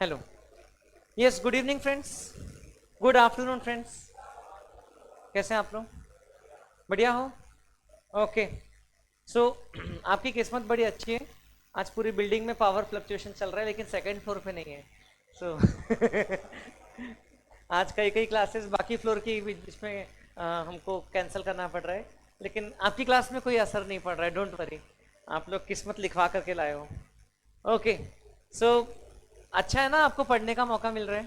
Hello, yes, good evening friends, good afternoon friends. कैसे हैं आप लोग? बढ़िया हो? ओके। सो आपकी किस्मत बड़ी अच्छी है। आज पूरी बिल्डिंग में पावर फ्लक्चुएशन चल रहा है, लेकिन सेकंड फ्लोर पे नहीं है। सो आज कई कई क्लासेस बाकी फ्लोर की बीच में हमको कैंसिल करना पड़ रहा है, लेकिन आपकी क्लास में कोई असर नहीं पड़ रहा है, डोंट वरी। आप लोग किस्मत लिखवा करके लाए हो। ओके। सो अच्छा है ना, आपको पढ़ने का मौका मिल रहा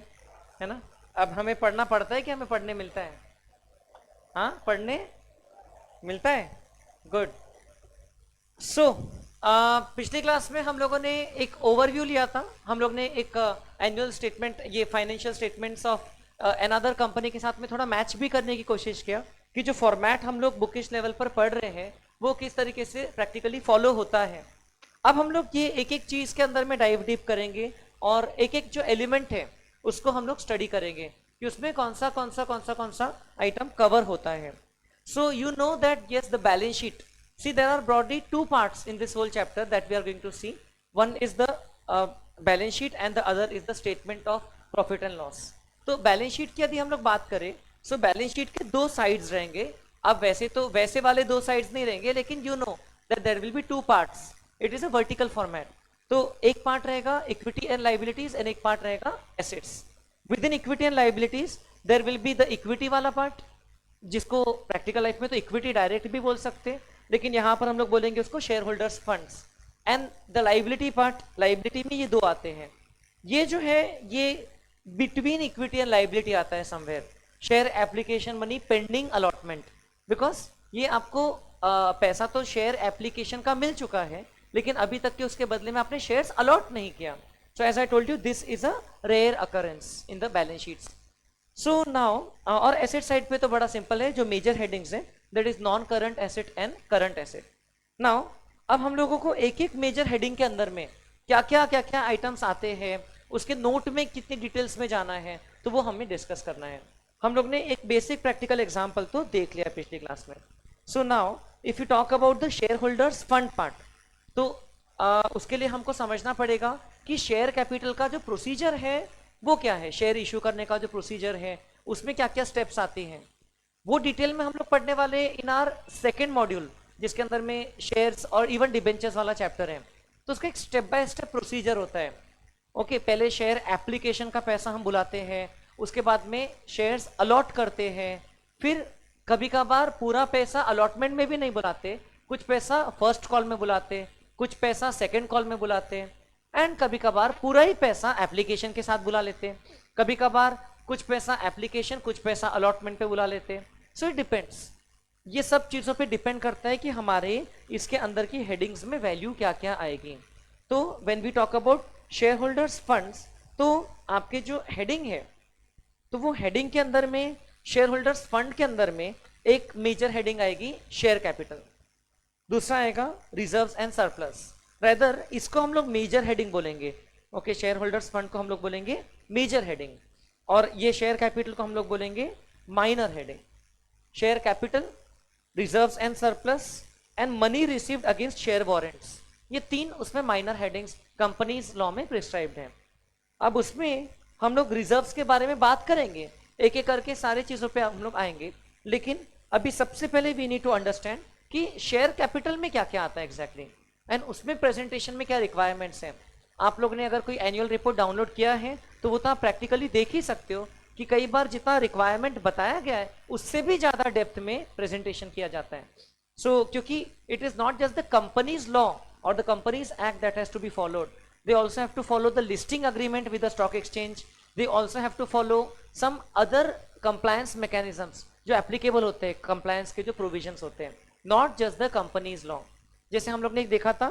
है ना? अब हमें पढ़ना पड़ता है कि हमें पढ़ने मिलता है? हाँ, पढ़ने मिलता है। गुड। सो पिछली क्लास में हम लोगों ने एक ओवरव्यू लिया था। हम लोग ने एक एनुअल स्टेटमेंट, ये financial statements of another company के साथ में थोड़ा मैच भी करने की कोशिश किया कि जो फॉर्मेट हम लोग बुकिश लेवल पर पढ़ रहे हैं वो किस तरीके से प्रैक्टिकली फॉलो होता है। अब हम लोग ये एक एक चीज के अंदर में डाइव डीप करेंगे और एक एक जो एलिमेंट है उसको हम लोग स्टडी करेंगे कि उसमें कौन सा आइटम कवर होता है। So you know that yes, the balance sheet, see there are broadly two parts in this whole chapter that we are going to see. One is the balance sheet and the other is the statement of profit and loss. तो balance sheet की यदि हम लोग बात करें, so balance sheet के दो sides रहेंगे। अब वैसे तो वैसे वाले दो साइड्स नहीं रहेंगे, लेकिन you know that there will be two parts. It is a vertical format. तो एक पार्ट रहेगा इक्विटी एंड लाइबिलिटीज एंड एक पार्ट रहेगा assets. Within equity and liabilities there will be the equity वाला part, जिसको practical life में तो equity direct भी बोल सकते हैं, लेकिन यहां पर हम लोग बोलेंगे उसको share holders funds. And the liability part, liability में ये दो आते हैं। ये जो है ये बिटवीन इक्विटी एंड लाइबिलिटी आता है somewhere. Share application money pending allotment, because ये आपको पैसा तो शेयर एप्लीकेशन का मिल चुका है, लेकिन अभी तक के उसके बदले में आपने शेयर्स अलॉट नहीं किया। So as I told you, this is a rare occurrence in the balance sheets. So now और एसेट साइड पे तो बड़ा सिंपल है, जो मेजर हेडिंग्स है that is non current asset and current asset. Now अब हम लोगों को एक एक मेजर हेडिंग के अंदर में क्या क्या आइटम्स आते हैं, उसके नोट में कितनी डिटेल्स में जाना है, तो वो हमें डिस्कस करना है। हम लोग ने एक बेसिक प्रैक्टिकल एग्जांपल तो देख लिया पिछली क्लास में। So now if you talk about the shareholders fund part, तो उसके लिए हमको समझना पड़ेगा कि शेयर कैपिटल का जो प्रोसीजर है वो क्या है। शेयर इशू करने का जो प्रोसीजर है उसमें क्या क्या स्टेप्स आती हैं, वो डिटेल में हम लोग पढ़ने वाले इन आर सेकेंड मॉड्यूल, जिसके अंदर में शेयर्स और इवन डिबेंचर्स वाला चैप्टर है। तो उसका एक स्टेप बाय स्टेप प्रोसीजर होता है। ओके, पहले शेयर एप्लीकेशन का पैसा हम बुलाते हैं, उसके बाद में शेयर्स अलॉट करते हैं, फिर कभी कभार पूरा पैसा अलॉटमेंट में भी नहीं बुलाते, कुछ पैसा फर्स्ट कॉल में बुलाते, कुछ पैसा सेकेंड कॉल में बुलाते, एंड कभी कभार पूरा ही पैसा एप्लीकेशन के साथ बुला लेते, कभी कभार कुछ पैसा एप्लीकेशन कुछ पैसा अलॉटमेंट पे बुला लेते। So it depends. ये सब चीज़ों पे डिपेंड करता है कि हमारे इसके अंदर की हेडिंग्स में वैल्यू क्या क्या आएगी। तो when we talk about share holders funds, तो आपके जो हेडिंग है, तो वो हेडिंग के अंदर में शेयर होल्डर्स फंड के अंदर में एक मेजर हेडिंग आएगी शेयर कैपिटल, दूसरा आएगा रिजर्व्स एंड सरप्लस। रेदर इसको हम लोग मेजर हेडिंग बोलेंगे। ओके, शेयर होल्डर्स फंड को हम लोग बोलेंगे मेजर हेडिंग, और ये शेयर कैपिटल को हम लोग बोलेंगे minor heading. Share capital, reserves and surplus and money received against share warrants, ये तीन उसमें माइनर हेडिंग्स कंपनीज लॉ में प्रिस्क्राइब्ड हैं। अब उसमें हम लोग रिजर्व्स के बारे में बात करेंगे, एक एक करके सारे चीजों पे हम लोग आएंगे, लेकिन अभी सबसे पहले वी नीड टू अंडरस्टैंड कि शेयर कैपिटल में क्या क्या आता है एग्जैक्टली, एंड उसमें प्रेजेंटेशन में क्या रिक्वायरमेंट्स हैं। आप लोग ने अगर कोई एनुअल रिपोर्ट डाउनलोड किया है तो वो तो आप प्रैक्टिकली देख ही सकते हो कि कई बार जितना रिक्वायरमेंट बताया गया है उससे भी ज्यादा डेप्थ में प्रेजेंटेशन किया जाता है। सो क्योंकि it is not just the companies law और the companies act that has to be followed, they also have to follow the listing agreement with the stock exchange, they also have to follow some other compliance mechanisms जो applicable होते हैं, compliance के जो provisions होते हैं, not just the companies law। जैसे हम लोग ने देखा था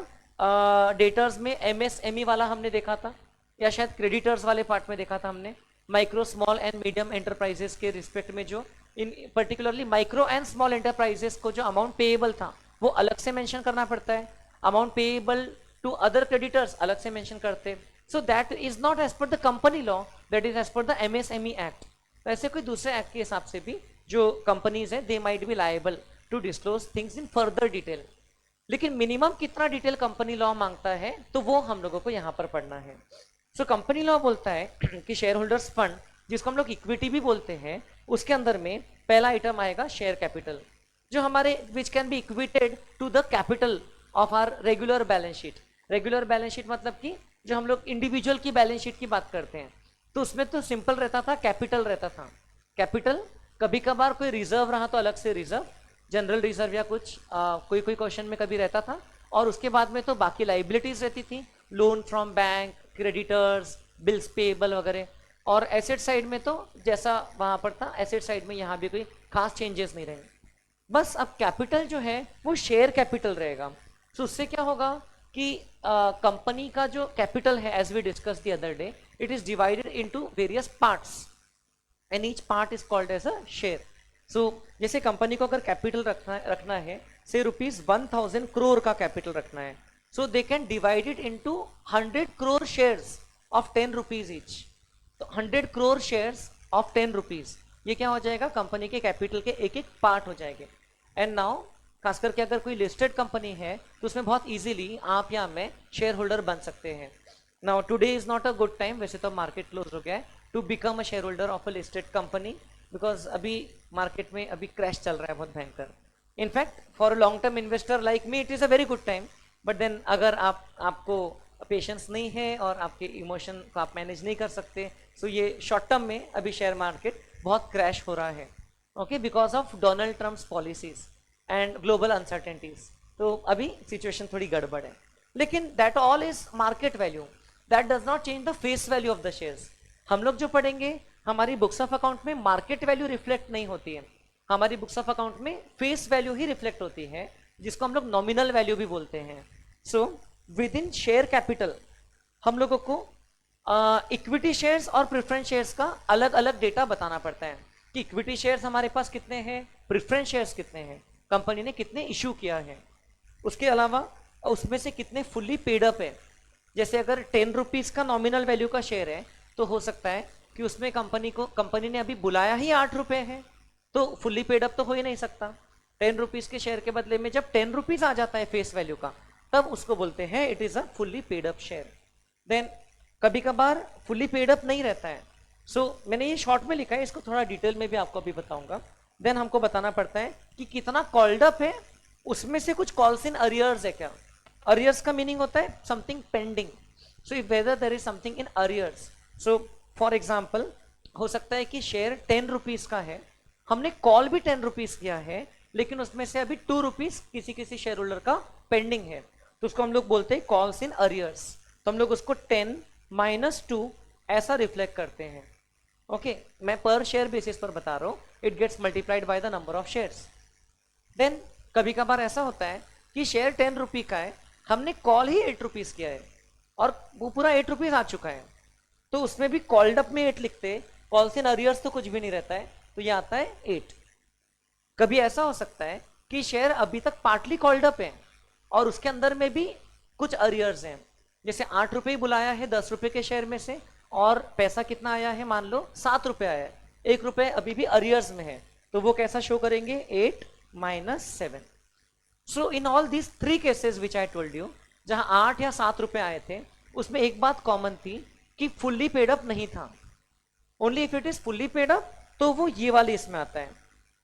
डेटर्स में MSME वाला हमने देखा था, या शायद क्रेडिटर्स वाले पार्ट में देखा था हमने, micro small and medium enterprises के रिस्पेक्ट में जो in particularly micro and small enterprises को जो अमाउंट पेएबल था वो अलग से मेंशन करना पड़ता है, amount payable to other creditors अलग से मेंशन करते। So that is not as per the company law, that is as per the MSME act. वैसे कोई दूसरे एक्ट के हिसाब से भी जो कंपनीज है they might be liable to disclose things in further detail, लेकिन मिनिमम कितना डिटेल कंपनी लॉ मांगता है तो वो हम लोगों को यहाँ पर पढ़ना है। सो कंपनी लॉ बोलता है कि शेयर होल्डर्स फंड, जिसको हम लोग इक्विटी भी बोलते हैं, उसके अंदर में पहला आइटम आएगा शेयर कैपिटल, जो हमारे which can be equated to the capital of our regular balance sheet. Regular balance sheet मतलब कि जो हम लोग इंडिविजुअल की बैलेंस शीट की बात करते हैं, तो उसमें तो सिंपल रहता था, कैपिटल रहता था। कैपिटल, कभी कभार कोई रिजर्व रहा तो अलग से रिजर्व, जनरल रिजर्व या कुछ कोई कोई क्वेश्चन में कभी रहता था, और उसके बाद में तो बाकी लाइबिलिटीज रहती थी, loan from bank, creditors, bills payable वगैरह। और एसेट साइड में तो जैसा वहां पर था, एसेट साइड में यहाँ भी कोई खास चेंजेस नहीं रहेंगे। बस अब कैपिटल जो है वो शेयर कैपिटल रहेगा। तो उससे क्या होगा कि कंपनी का जो कैपिटल है, as we discuss the other day, it is divided into various parts and each part is called as a share. So जैसे कंपनी को अगर कैपिटल रखना है से ₹1000 करोड़ का कैपिटल रखना है, so they can divide it into 100 crore shares of 10 rupees each. तो 100 करोड़ शेयर्स ऑफ 10 रुपीज, ये क्या हो जाएगा, कंपनी के कैपिटल के एक एक पार्ट हो जाएंगे। एंड नाउ खास करके अगर कोई लिस्टेड कंपनी है तो उसमें बहुत इजीली आप या मैं शेयर होल्डर बन सकते हैं। Now today is not a good time, वैसे तो मार्केट क्लोज हो गया है, to become a share holder of a listed company, because अभी मार्केट में अभी क्रैश चल रहा है बहुत भयंकर। In fact for long term investor like me it is a very good time, but then अगर आपको पेशेंस नहीं है और आपके इमोशन को आप मैनेज नहीं कर सकते, सो ये शॉर्ट टर्म में अभी शेयर मार्केट बहुत क्रैश हो रहा है, okay, because of Donald Trump's policies and global uncertainties. तो अभी सिचुएशन थोड़ी गड़बड़ है, लेकिन that all is market value, that does not change the face value of the shares. हम लोग जो पढ़ेंगे, हमारी बुक्स ऑफ अकाउंट में मार्केट वैल्यू रिफ्लेक्ट नहीं होती है, हमारी बुक्स ऑफ अकाउंट में फेस वैल्यू ही रिफ्लेक्ट होती है, जिसको हम लोग नॉमिनल वैल्यू भी बोलते हैं। सो विद इन शेयर कैपिटल हम लोगों को इक्विटी शेयर्स और प्रेफरेंस शेयर्स का अलग अलग डेटा बताना पड़ता है कि इक्विटी शेयर्स हमारे पास कितने हैं, प्रेफरेंस शेयर्स कितने हैं, कंपनी ने कितने इशू किया है, उसके अलावा उसमें से कितने फुल्ली पेड अप है। जैसे अगर 10 रुपीज का नॉमिनल वैल्यू का शेयर है, तो हो सकता है कि उसमें कंपनी ने अभी बुलाया ही 8 रुपए है, तो फुल्ली पेड अप तो हो ही नहीं सकता। 10 रुपीज के शेयर के बदले में जब 10 रुपीज आ जाता है फेस वैल्यू का, तब उसको बोलते हैं it is a fully paid up share. Then कभी कभार फुल्ली पेड अप नहीं रहता है, सो मैंने ये शॉर्ट में लिखा है, इसको थोड़ा डिटेल में भी आपको अभी बताऊंगा। देन हमको बताना पड़ता है कि कितना कॉल्ड अप है, उसमें से कुछ कॉल्स इन अरियर्स है क्या। अरियर्स का मीनिंग होता है something pending, so if whether there is something in arrears. So for example हो सकता है कि शेयर 10 रुपीज का है, हमने कॉल भी 10 रुपीज किया है, लेकिन उसमें से अभी 2 रुपीज किसी किसी शेयर होल्डर का पेंडिंग है, तो उसको हम लोग बोलते हैं कॉल्स इन अरियर्स। तो हम लोग उसको 10 माइनस 2 ऐसा रिफ्लेक्ट करते हैं, ओके, मैं पर शेयर बेसिस पर बता रहा हूं, it gets multiplied by the number of shares. Then कभी कभार ऐसा होता है कि शेयर 10 रुपी का है, हमने कॉल ही 8 रुपीज किया है और वो पूरा 8 रुपीज आ चुका है, तो उसमें भी कॉल्ड अप में 8 लिखते, कॉल्स इन अरियर्स तो कुछ भी नहीं रहता है, तो ये आता है 8। कभी ऐसा हो सकता है कि शेयर अभी तक पार्टली कॉल्ड अप है और उसके अंदर में भी कुछ अरियर्स हैं, जैसे 8 रुपए बुलाया है 10 रुपए के शेयर में से, और पैसा कितना आया है, मान लो 7 रुपए आया है, 1 रुपए अभी भी अरियर्स में है, तो वो कैसा शो करेंगे, 8 minus 7। So in all these 3 cases which I told you, जहां 8 या 7 रुपए आए थे, उसमें एक बात कॉमन थी कि फुल्ली पेड अप नहीं था। Only if it is fully paid up तो वो ये वाले इसमें आता है,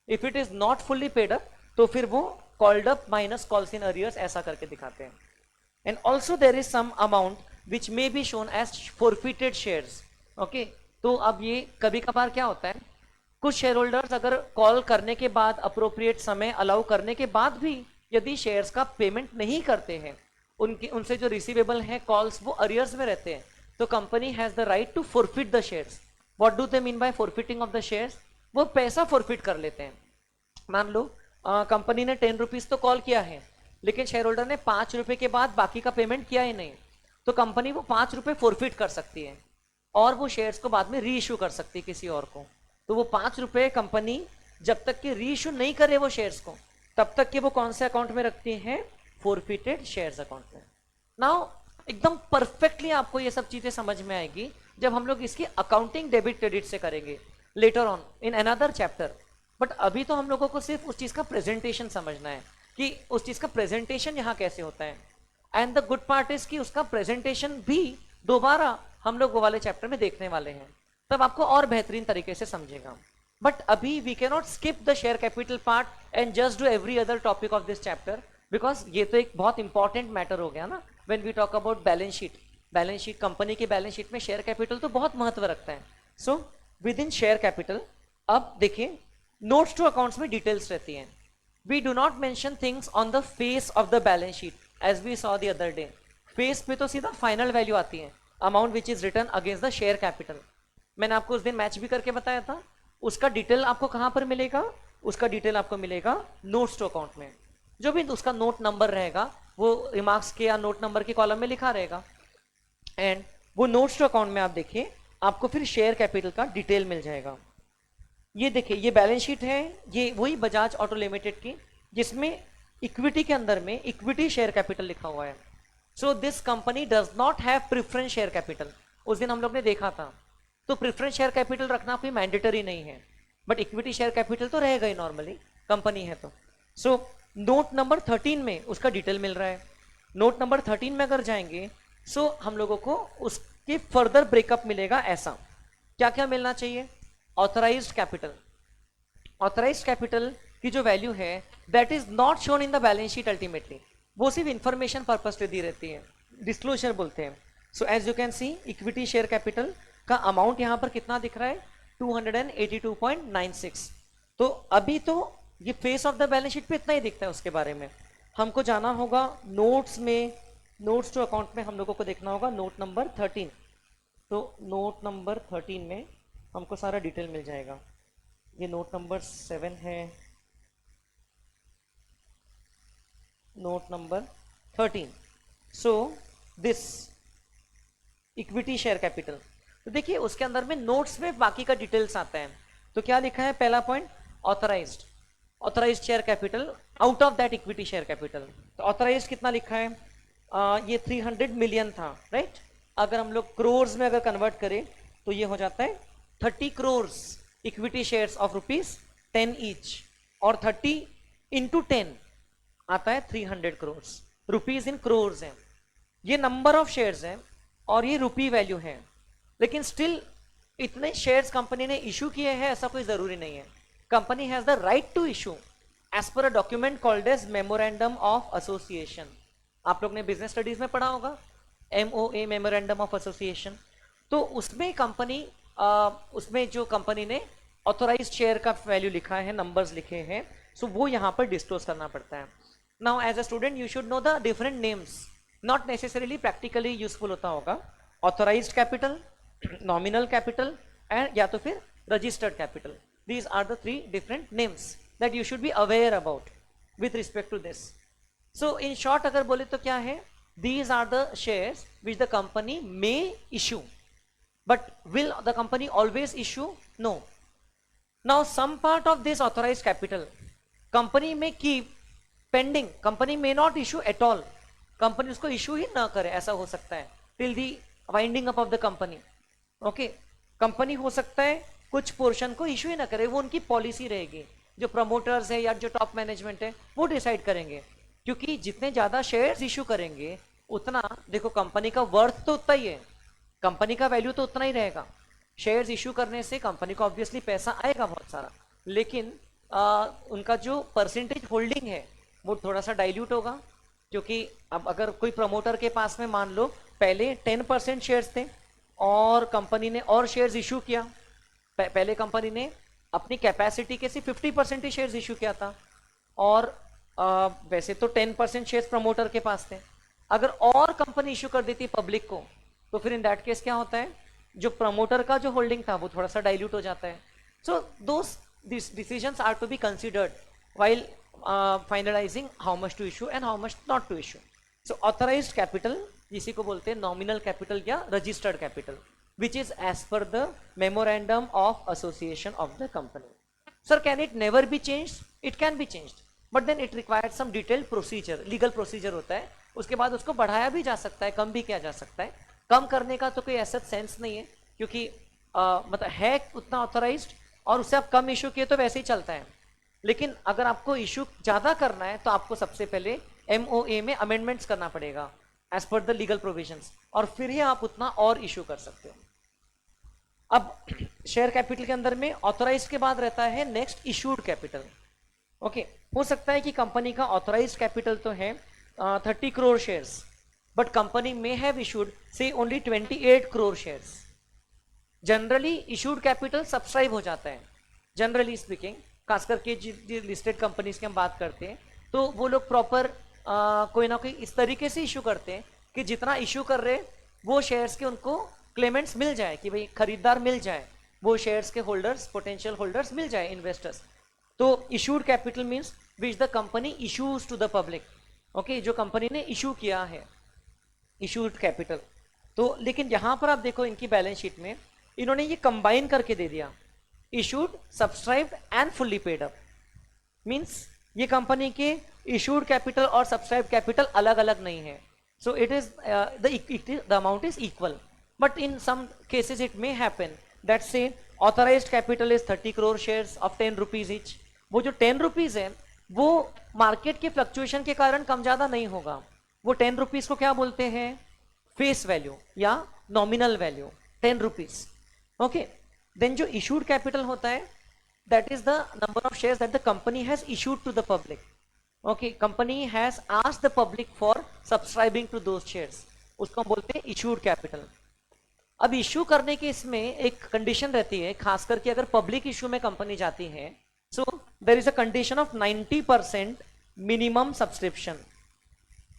if it is not fully paid up तो फिर वो called up minus calls in arrears ऐसा करके दिखाते हैं। And also there is some amount which may be shown as forfeited shares, okay. तो अब ये कभी कभार क्या होता है, कुछ शेयर होल्डर्स अगर कॉल करने के बाद, अप्रोप्रिएट समय अलाउ करने के बाद भी यदि शेयर्स का पेमेंट नहीं करते हैं, उनसे जो रिसीवेबल हैं कॉल्स वो अरियर्स में रहते हैं, तो company has the right to forfeit the shares. What do they mean by forfeiting of the shares, वो पैसा फोरफिट कर लेते हैं। मान लो कंपनी ने 10 रुपीज तो कॉल किया है, लेकिन शेयर होल्डर ने 5 रुपए के बाद बाकी का पेमेंट किया ही नहीं, तो कंपनी वो 5 रुपए फोरफिट कर सकती है और वो शेयर्स को बाद में री इशू कर सकती है किसी और को। तो वो 5 रुपए कंपनी जब तक कि री इशू नहीं करे वो शेयर्स को, तब तक कि वो कौन से अकाउंट में रखती है, फोरफिटेड शेयर्स अकाउंट में। नाउ एकदम परफेक्टली आपको ये सब चीजें समझ में आएगी जब हम लोग इसकी अकाउंटिंग डेबिट क्रेडिट से करेंगे later on in another chapter. But अभी तो हम लोगों को सिर्फ उस चीज का प्रेजेंटेशन समझना है कि उस चीज का प्रेजेंटेशन यहाँ कैसे होता है। And the good part is कि उसका प्रेजेंटेशन भी दोबारा हम लोग वो वाले चैप्टर में देखने वाले हैं, तब आपको और बेहतरीन तरीके से समझेगा। बट अभी we can not skip the share capital part and just do every other topic of this chapter, because ये तो एक बहुत इंपॉर्टेंट मैटर हो गया ना। When we talk about balance sheet, company की बैलेंस शीट में शेयर कैपिटल तो बहुत महत्व रखता है। So within share capital अब देखिए, नोट्स टू अकाउंट्स में डिटेल्स रहती हैं। We do not mention things on the face of the balance sheet as we saw the other day. Face पे तो सीधा फाइनल वैल्यू आती है, amount which is return against the share capital. मैंने आपको उस दिन मैच भी करके बताया था, उसका डिटेल आपको कहां पर मिलेगा, उसका डिटेल आपको मिलेगा नोट्स टू अकाउंट में। जो भी उसका नोट नंबर रहेगा वो रिमार्क्स के या नोट नंबर के कॉलम में लिखा रहेगा, एंड वो नोट्स टू अकाउंट में आप देखिए आपको फिर शेयर कैपिटल का डिटेल मिल जाएगा। ये देखिए, ये बैलेंस शीट है, ये वही बजाज ऑटो लिमिटेड की, जिसमें इक्विटी के अंदर में इक्विटी शेयर कैपिटल लिखा हुआ है। So this company does not have preference share capital. उस दिन हम लोग ने देखा था, तो प्रेफरेंस शेयर कैपिटल रखना कोई मैंडेटरी नहीं है, बट इक्विटी शेयर कैपिटल तो रहेगा ही नॉर्मली, कंपनी है तो। सो नोट नंबर 13 में उसका डिटेल मिल रहा है। नोट नंबर 13 में अगर जाएंगे, सो हम लोगों को उसके फर्दर ब्रेकअप मिलेगा। ऐसा क्या क्या मिलना चाहिए? ऑथराइज्ड कैपिटल, ऑथराइज्ड कैपिटल की जो वैल्यू है that is not shown in the balance sheet ultimately, वो सिर्फ इंफॉर्मेशन पर्पस से दी रहती है, डिस्क्लोजर बोलते हैं। So as you can see, equity share capital का अमाउंट यहां पर कितना दिख रहा है? 282.96। तो अभी तो ये face of the balance sheet पे इतना ही दिखता है, उसके बारे में हमको जाना होगा नोट्स में। नोट्स टू अकाउंट में हम लोगों को देखना होगा नोट नंबर 13। तो नोट नंबर 13 में हमको सारा डिटेल मिल जाएगा। ये नोट नंबर 7 है, note number 13। So this equity share capital, तो देखिए उसके अंदर में नोट्स में बाकी का डिटेल्स आता है। तो क्या लिखा है? पहला point, authorised, authorised share capital out of that equity share capital. तो ऑथराइज्ड कितना लिखा है? ये 300 मिलियन था, राइट? अगर हम लोग क्रोर्स में अगर कन्वर्ट करें तो ये हो जाता है 30 crores equity shares of ₹10 each, और 30 इंटू 10 आता है 300 क्रोर्स। रुपीज इन क्रोर्स है, ये नंबर ऑफ शेयर्स है और ये रुपी वैल्यू है। लेकिन स्टिल इतने शेयर्स कंपनी ने इशू किए हैं ऐसा कोई जरूरी नहीं है। Company has the right to issue as per a document called as memorandum of association. आप लोग ने बिजनेस स्टडीज में पढ़ा होगा MOA, मेमोरेंडम ऑफ एसोसिएशन। तो उसमें कंपनी उसमें जो कंपनी ने ऑथोराइज्ड शेयर का वैल्यू लिखा है, नंबर्स लिखे हैं, सो वो यहाँ पर डिस्क्लोज करना पड़ता है। Now as a student you should know the different names, not necessarily practically useful होता होगा। Authorised capital, nominal capital and या तो फिर registered capital, these are the 3 different names that you should be aware about with respect to this. So in short अगर बोले तो क्या है? These are the shares which the company may issue, but will the company always issue? No. Now some part of this authorized capital company may keep pending, company may not issue at all, company उसको issue ही ना करे, ऐसा हो सकता है till the winding up of the company. Okay, company हो सकता है कुछ पोर्शन को इशू ही ना करे, वो उनकी पॉलिसी रहेगी। जो प्रमोटर्स है या जो टॉप मैनेजमेंट है वो डिसाइड करेंगे, क्योंकि जितने ज्यादा शेयर्स इशू करेंगे उतना, देखो कंपनी का वर्थ तो उतना ही है, कंपनी का वैल्यू तो उतना ही रहेगा। शेयर्स इशू करने से कंपनी को ऑब्वियसली पैसा आएगा बहुत सारा, लेकिन उनका जो परसेंटेज होल्डिंग है वो थोड़ा सा डाइल्यूट होगा। क्योंकि अब अगर कोई प्रमोटर के पास में मान लो पहले 10% शेयर्स थे और कंपनी ने और शेयर्स इशू किया, पहले कंपनी ने अपनी कैपेसिटी के सिर्फ 50% ही शेयर्स इशू किया था, और वैसे तो 10% शेयर्स प्रमोटर के पास थे। अगर और कंपनी इशू कर देती पब्लिक को, तो फिर इन दैट केस क्या होता है? जो प्रमोटर का जो होल्डिंग था वो थोड़ा सा डाइल्यूट हो जाता है। So those decisions are to be considered while finalising how much to issue and how much not to issue. So authorised capital जिसी को बोलते हैं नॉमिनल कैपिटल या registered capital, which is as per the memorandum of association of the company. Sir, can it never be changed? It can be changed, but then it requires some detailed procedure, legal procedure होता है। उसके बाद उसको बढ़ाया भी जा सकता है, कम भी किया जा सकता है। कम करने का तो कोई ऐसा सेंस नहीं है, क्योंकि मतलब है उतना ऑथराइज्ड और उससे आप कम इशू किए तो वैसे ही चलता है। लेकिन अगर आपको इशू ज्यादा करना है तो आपको सबसे पहले MOA में अमेंडमेंट्स करना पड़ेगा। As per the legal provisions, और फिर ही आप उतना और इशू कर सकते हो। अब शेयर कैपिटल के अंदर में ऑथोराइज के बाद रहता है नेक्स्ट इशूड कैपिटल। ओके, हो सकता है कि कंपनी का ऑथोराइज कैपिटल तो है 30 करोड़ शेयर्स, बट कंपनी में हैव इशूड से only 28 crore shares. Generally issued capital subscribe हो जाता है, जनरली स्पीकिंग, खास करके लिस्टेड कंपनीज की हम बात करते हैं तो वो लोग प्रॉपर कोई ना कोई इस तरीके से इशू करते हैं कि जितना इशू कर रहे वो शेयर्स के उनको क्लेमेंट्स मिल जाए, कि भाई खरीदार मिल जाए, वो शेयर्स के होल्डर्स, पोटेंशियल होल्डर्स मिल जाए, इन्वेस्टर्स। तो issued capital means which the company issues to the public. Okay, जो कंपनी ने इशू किया है, इशूड कैपिटल। तो लेकिन यहां पर आप देखो इनकी बैलेंस शीट में इन्होंने ये कंबाइन करके दे दिया, issued, subscribed and fully paid up. Means ये कंपनी के इशूड कैपिटल और सब्सक्राइब कैपिटल अलग अलग नहीं है। So it is the amount is equal, but in some cases it may happen that say authorised capital is 30 crore shares of 10 rupees each. वो जो 10 rupees है वो मार्केट के फ्लक्चुएशन के कारण कम ज्यादा नहीं होगा। वो 10 रुपीज को क्या बोलते हैं, फेस वैल्यू या nominal value, 10 rupees. Okay, then जो इशूड कैपिटल होता है that is the number of shares that the company has issued to the public. Okay, company has asked the public for subscribing to those shares, उसको हम बोलते हैं issued capital। अब issue करने के इसमें एक कंडीशन रहती है, खास करके अगर पब्लिक इशू में कंपनी जाती है, so there is a condition of 90% minimum subscription.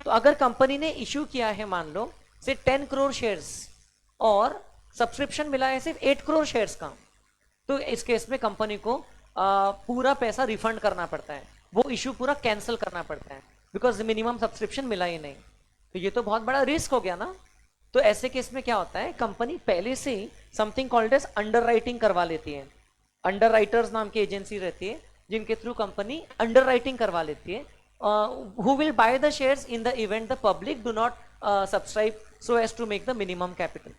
तो अगर कंपनी ने इशू किया है मान लो से 10 करोड़ शेयर्स और सब्सक्रिप्शन मिला है सिर्फ 8 करोड़ शेयर्स का, तो इस केस में कंपनी को पूरा पैसा रिफंड करना पड़ता है, वो इशू पूरा कैंसिल करना पड़ता है, बिकॉज मिनिमम सब्सक्रिप्शन मिला ही नहीं। तो ये तो बहुत बड़ा रिस्क हो गया ना। तो ऐसे केस में क्या होता है, कंपनी पहले से ही something called as underwriting करवा लेती है। अंडर राइटर्स नाम की एजेंसी रहती है जिनके थ्रू कंपनी अंडर राइटिंग करवा लेती है, who will buy the shares in the event the public do not subscribe so as to make the minimum capital.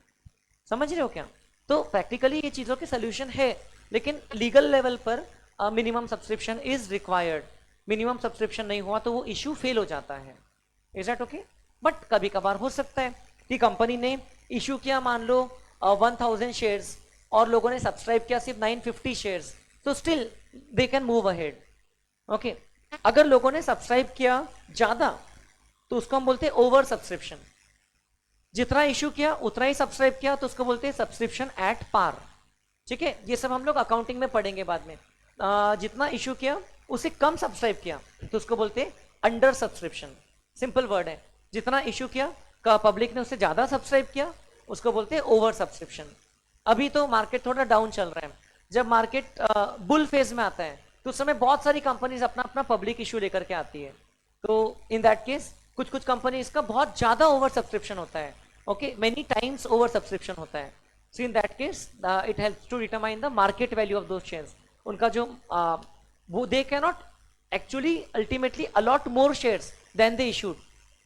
समझ रहे हो क्या? तो प्रैक्टिकली ये चीजों के सोल्यूशन है, लेकिन लीगल लेवल पर minimum subscription is required. Minimum subscription नहीं हुआ तो वो इशू फेल हो जाता है। Is that okay? बट कभी कभार हो सकता है कि कंपनी ने इशू किया मान लो 1000 शेयर्स और लोगों ने सब्सक्राइब किया सिर्फ 950 शेयर्स, तो still they can move ahead. Okay, अगर लोगों ने सब्सक्राइब किया ज्यादा तो उसको हम बोलते हैं ओवर सब्सक्रिप्शन। जितना इशू किया उतना ही सब्सक्राइब किया तो उसको बोलते हैं सब्सक्रिप्शन एट पार। ठीक है, ये सब हम लोग अकाउंटिंग में पढ़ेंगे बाद में। जितना इशू किया उसे कम सब्सक्राइब किया तो उसको बोलते हैं अंडर सब्सक्रिप्शन। सिंपल वर्ड है, जितना इशू किया का पब्लिक ने उससे ज्यादा सब्सक्राइब किया उसको बोलते हैं ओवर सब्सक्रिप्शन। अभी तो मार्केट थोड़ा डाउन चल रहा है, जब मार्केट बुल फेज में आता है तो उस समय बहुत सारी कंपनीज अपना अपना पब्लिक इशू लेकर के आती है। तो इन दैट केस कुछ कुछ कंपनीज का बहुत ज्यादा ओवर सब्सक्रिप्शन होता है। Okay, many times over subscription होता है। So in that case it helps to determine the market value of those shares. उनका जो वो they can not actually ultimately allot more shares than they issued.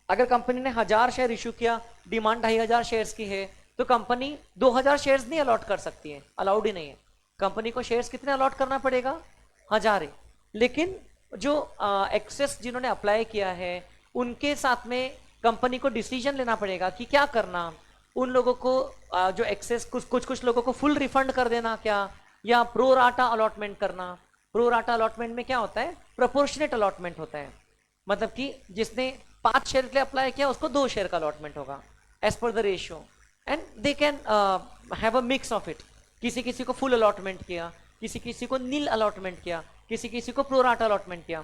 अगर company ने 1000 share issue किया, demand 2500 shares की है, तो कंपनी 2000 शेयर्स नहीं अलॉट कर सकती है, अलाउड ही नहीं है। कंपनी को शेयर्स कितने अलॉट करना पड़ेगा? 1000 ही। लेकिन जो एक्सेस जिन्होंने अप्लाई किया है उनके साथ में कंपनी को डिसीजन लेना पड़ेगा कि क्या करना। उन लोगों को जो एक्सेस कुछ लोगों को फुल रिफंड कर देना क्या, या प्रो राटा अलॉटमेंट करना। प्रो राटा अलॉटमेंट में क्या होता है, प्रोपोर्शनेट अलॉटमेंट होता है, मतलब कि जिसने 5 शेयर के लिए अप्लाई किया उसको 2 शेयर का अलॉटमेंट होगा as per the ratio, and they can have a mix of it. किसी किसी को फुल अलॉटमेंट किया, किसी किसी को नील अलॉटमेंट किया, किसी किसी को प्रो राटा अलॉटमेंट किया।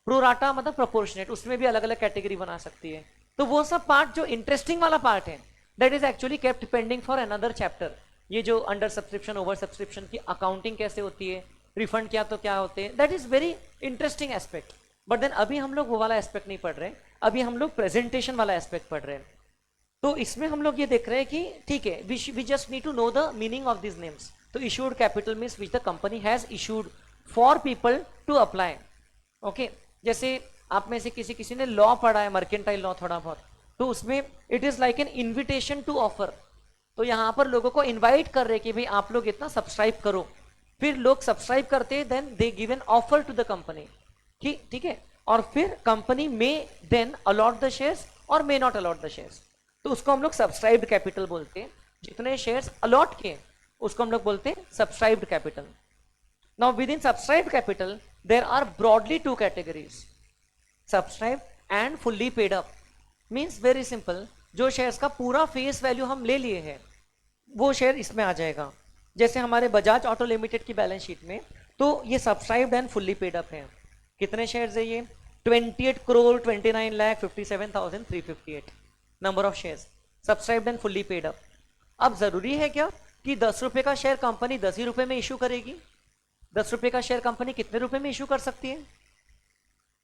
प्रो राटा मतलब प्रोपोर्शनेट, उसमें भी अलग अलग कैटेगरी बना सकती है। तो वो सब पार्ट जो इंटरेस्टिंग वाला पार्ट है that is actually kept pending for another chapter. ये जो अंडर सब्सक्रिप्शन ओवर सब्सक्रिप्शन की अकाउंटिंग कैसे होती है, रिफंड किया तो क्या होते हैं, that is very interesting aspect. But then अभी हम लोग वो वाला एस्पेक्ट नहीं पढ़ रहे, अभी हम लोग प्रेजेंटेशन वाला एस्पेक्ट पढ़ रहे हैं। तो इसमें हम लोग ये देख रहे हैं कि ठीक है, we just need to know the meaning of this names. तो issued capital means which the company has issued for people to apply. Okay, जैसे आप में से किसी ने लॉ पढ़ा है, मर्केंटाइल लॉ थोड़ा बहुत, तो उसमें it is like an invitation to offer. तो यहां पर लोगों को इन्वाइट कर रहे कि भाई आप लोग इतना सब्सक्राइब करो, फिर लोग सब्सक्राइब करते हैं, then they give an offer to the company. ठीक है, और फिर कंपनी में देन अलॉट द शेयर्स और may not allot the shares. तो उसको हम लोग सब्सक्राइब्ड कैपिटल बोलते हैं। जितने शेयर्स अलॉट किए उसको हम लोग बोलते हैं subscribed capital. Now within subscribed capital there are broadly two categories, subscribed and fully paid up. Means very simple, जो शेयर्स का पूरा फेस वैल्यू हम ले लिए हैं वो शेयर इसमें आ जाएगा। जैसे हमारे बजाज ऑटो लिमिटेड की बैलेंस शीट में तो ये subscribed and fully paid up है। कितने शेयर्स है ये? 28 crore 29,57,358 number of shares, subscribed and fully paid up. अब जरूरी है क्या कि 10 रुपए का शेयर कंपनी 10 ही रुपए में इशू करेगी? 10 रुपए का शेयर कंपनी कितने रुपए में इशू कर सकती है?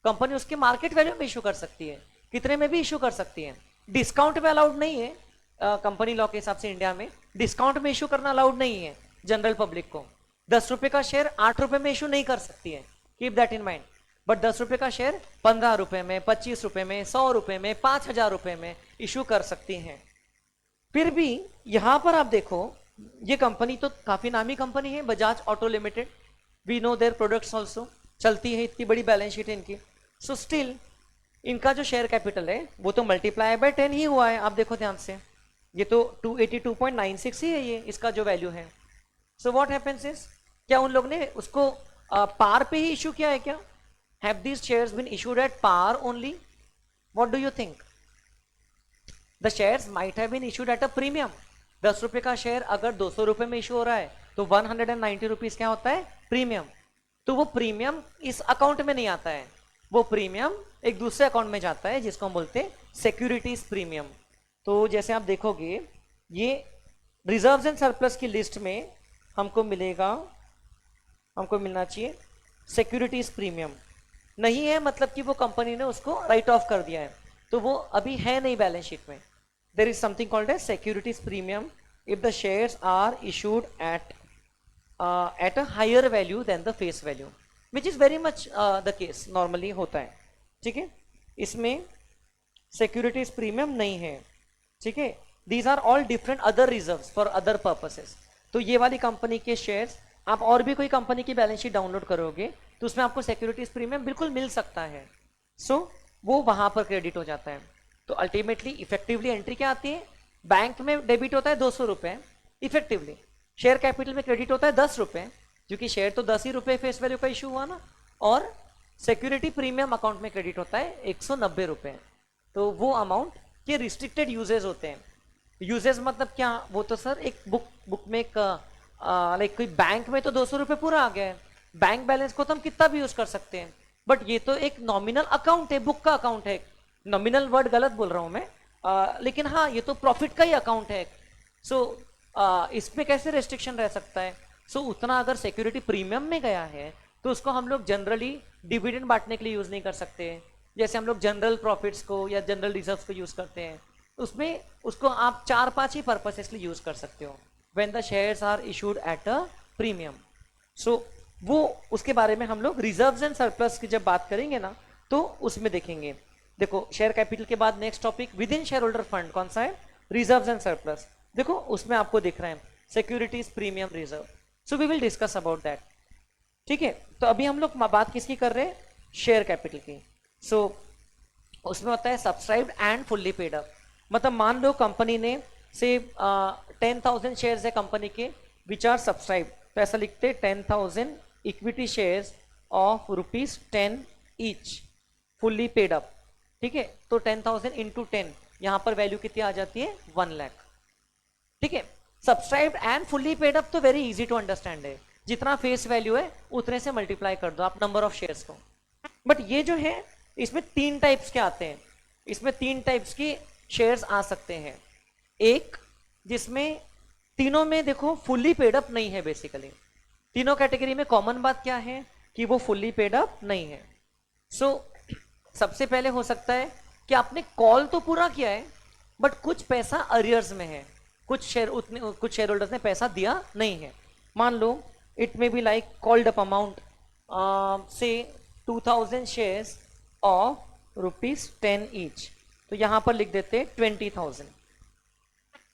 कंपनी उसके मार्केट वैल्यू में इशू कर सकती है, कितने में भी इशू कर सकती है। डिस्काउंट में अलाउड नहीं है, कंपनी लॉ के हिसाब से इंडिया में डिस्काउंट में इशू करना अलाउड नहीं है जनरल पब्लिक को। 10 रुपए का शेयर 8 रुपए में इशू नहीं कर सकती है, keep that in mind. But 10 रुपए का शेयर 15 रुपए में, 25 रुपए में, 100 रुपए में, 5,000 रुपए में इशू कर सकती हैं। फिर भी यहां पर आप देखो, ये कंपनी तो काफी नामी कंपनी है, Bajaj Auto Limited. We know their products also, चलती है, इतनी बड़ी बैलेंस शीट है इनकी। सो स्टिल इनका जो शेयर कैपिटल है वो तो मल्टीप्लाई बाय 10 ही हुआ है। आप देखो ध्यान से, ये तो 282.96 ही है ये इसका जो वैल्यू है। सो व्हाट हैपेंस इज, क्या उन लोग ने उसको पार पे ही इशू किया है क्या? Have these shares been issued at par only? What do you think? The shares might have been issued at a premium. 10 रुपए का शेयर अगर 200 रुपए में इशू हो रहा है तो 190 रुपीज क्या होता है? प्रीमियम। तो वो प्रीमियम इस अकाउंट में नहीं आता है, वो प्रीमियम एक दूसरे अकाउंट में जाता है जिसको हम बोलते हैं सिक्योरिटीज प्रीमियम। तो जैसे आप देखोगे ये रिजर्व्स एंड सरप्लस की लिस्ट में हमको मिलेगा, हमको मिलना चाहिए सिक्योरिटीज प्रीमियम। नहीं है मतलब कि वो कंपनी ने उसको राइट ऑफ कर दिया है, तो वो अभी है नहीं बैलेंस शीट में। There is something called as securities premium if the shares are issued at a higher value than the face value, which is very much the case, normally होता है। ठीक है, इसमें सिक्योरिटीज प्रीमियम नहीं है। ठीक है, these are all different other reserves for other purposes. तो ये वाली कंपनी के शेयर्स आप और भी कोई कंपनी की बैलेंस शीट डाउनलोड करोगे तो उसमें आपको सिक्योरिटीज प्रीमियम बिल्कुल मिल सकता है। सो वो वहां पर क्रेडिट हो जाता है। तो अल्टीमेटली इफेक्टिवली एंट्री क्या आती है? बैंक में डेबिट होता है 200 रुपए इफेक्टिवली, शेयर कैपिटल में क्रेडिट होता है 10 रुपए, क्योंकि शेयर तो 10 ही रुपए फेस वैल्यू का इशू हुआ ना, और सिक्योरिटी प्रीमियम अकाउंट में क्रेडिट होता है 190 रुपए। तो वो अमाउंट के रिस्ट्रिक्टेड यूजेज होते हैं। यूजेज मतलब क्या? वो तो सर एक बुक में एक लाइक कोई बैंक में तो 200 रुपए पूरा आ गया है, बैंक बैलेंस को तो हम कितना भी यूज कर सकते हैं, बट ये तो एक नॉमिनल अकाउंट है, बुक का अकाउंट है। नॉमिनल वर्ड गलत बोल रहा हूं मैं, लेकिन हाँ ये तो प्रॉफिट का ही अकाउंट है। सो इसमें कैसे रेस्ट्रिक्शन रह सकता है? सो उतना अगर सिक्योरिटी प्रीमियम में गया है तो उसको हम लोग जनरली डिविडेंड बांटने के लिए यूज नहीं कर सकते, जैसे हम लोग जनरल प्रॉफिट्स को या जनरल रिजर्व्स को यूज करते हैं। उसमें उसको आप 4-5 ही पर्पसेस के लिए यूज कर सकते हो when the shares are issued at a premium. So वो उसके बारे में हम लोग रिजर्व्स एंड सरप्लस की जब बात करेंगे ना तो उसमें देखेंगे। देखो शेयर कैपिटल के बाद next topic within share holder fund कौन सा है? Reserves and surplus. देखो उसमें आपको दिख रहा है securities premium reserve. So we will discuss about that. ठीक है, तो अभी हम लोग बात किसकी कर रहे हैं? शेयर कैपिटल की। सो उसमें होता है subscribed and fully paid up. मतलब मान लो कंपनी ने से 10,000 शेयर्स है कंपनी के विच आर सब्सक्राइब, तो ऐसा लिखते 10,000 equity shares of ₹10 each fully paid up. ठीक है, तो 10,000 इंटू 10, यहां पर वैल्यू कितनी आ जाती है? 1 लाख। ठीक है, subscribed and fully paid up तो वेरी इजी टू अंडरस्टैंड है, जितना फेस वैल्यू है उतने से मल्टीप्लाई कर दो आप नंबर ऑफ शेयर्स को। बट ये जो है इसमें 3 टाइप्स के आते हैं, इसमें 3 टाइप्स की शेयर्स आ सकते हैं। एक जिसमें तीनों में देखो फुल्ली पेड अप नहीं है, बेसिकली तीनों कैटेगरी में कॉमन बात क्या है कि वो फुल्ली पेड अप नहीं है। सो सबसे पहले हो सकता है कि आपने कॉल तो पूरा किया है बट कुछ पैसा अरियर्स में है, कुछ शेयर होल्डर्स ने पैसा दिया नहीं है। मान लो it may be like called up amount say 2,000 shares of ₹10 each, तो यहां पर लिख देते 20,000।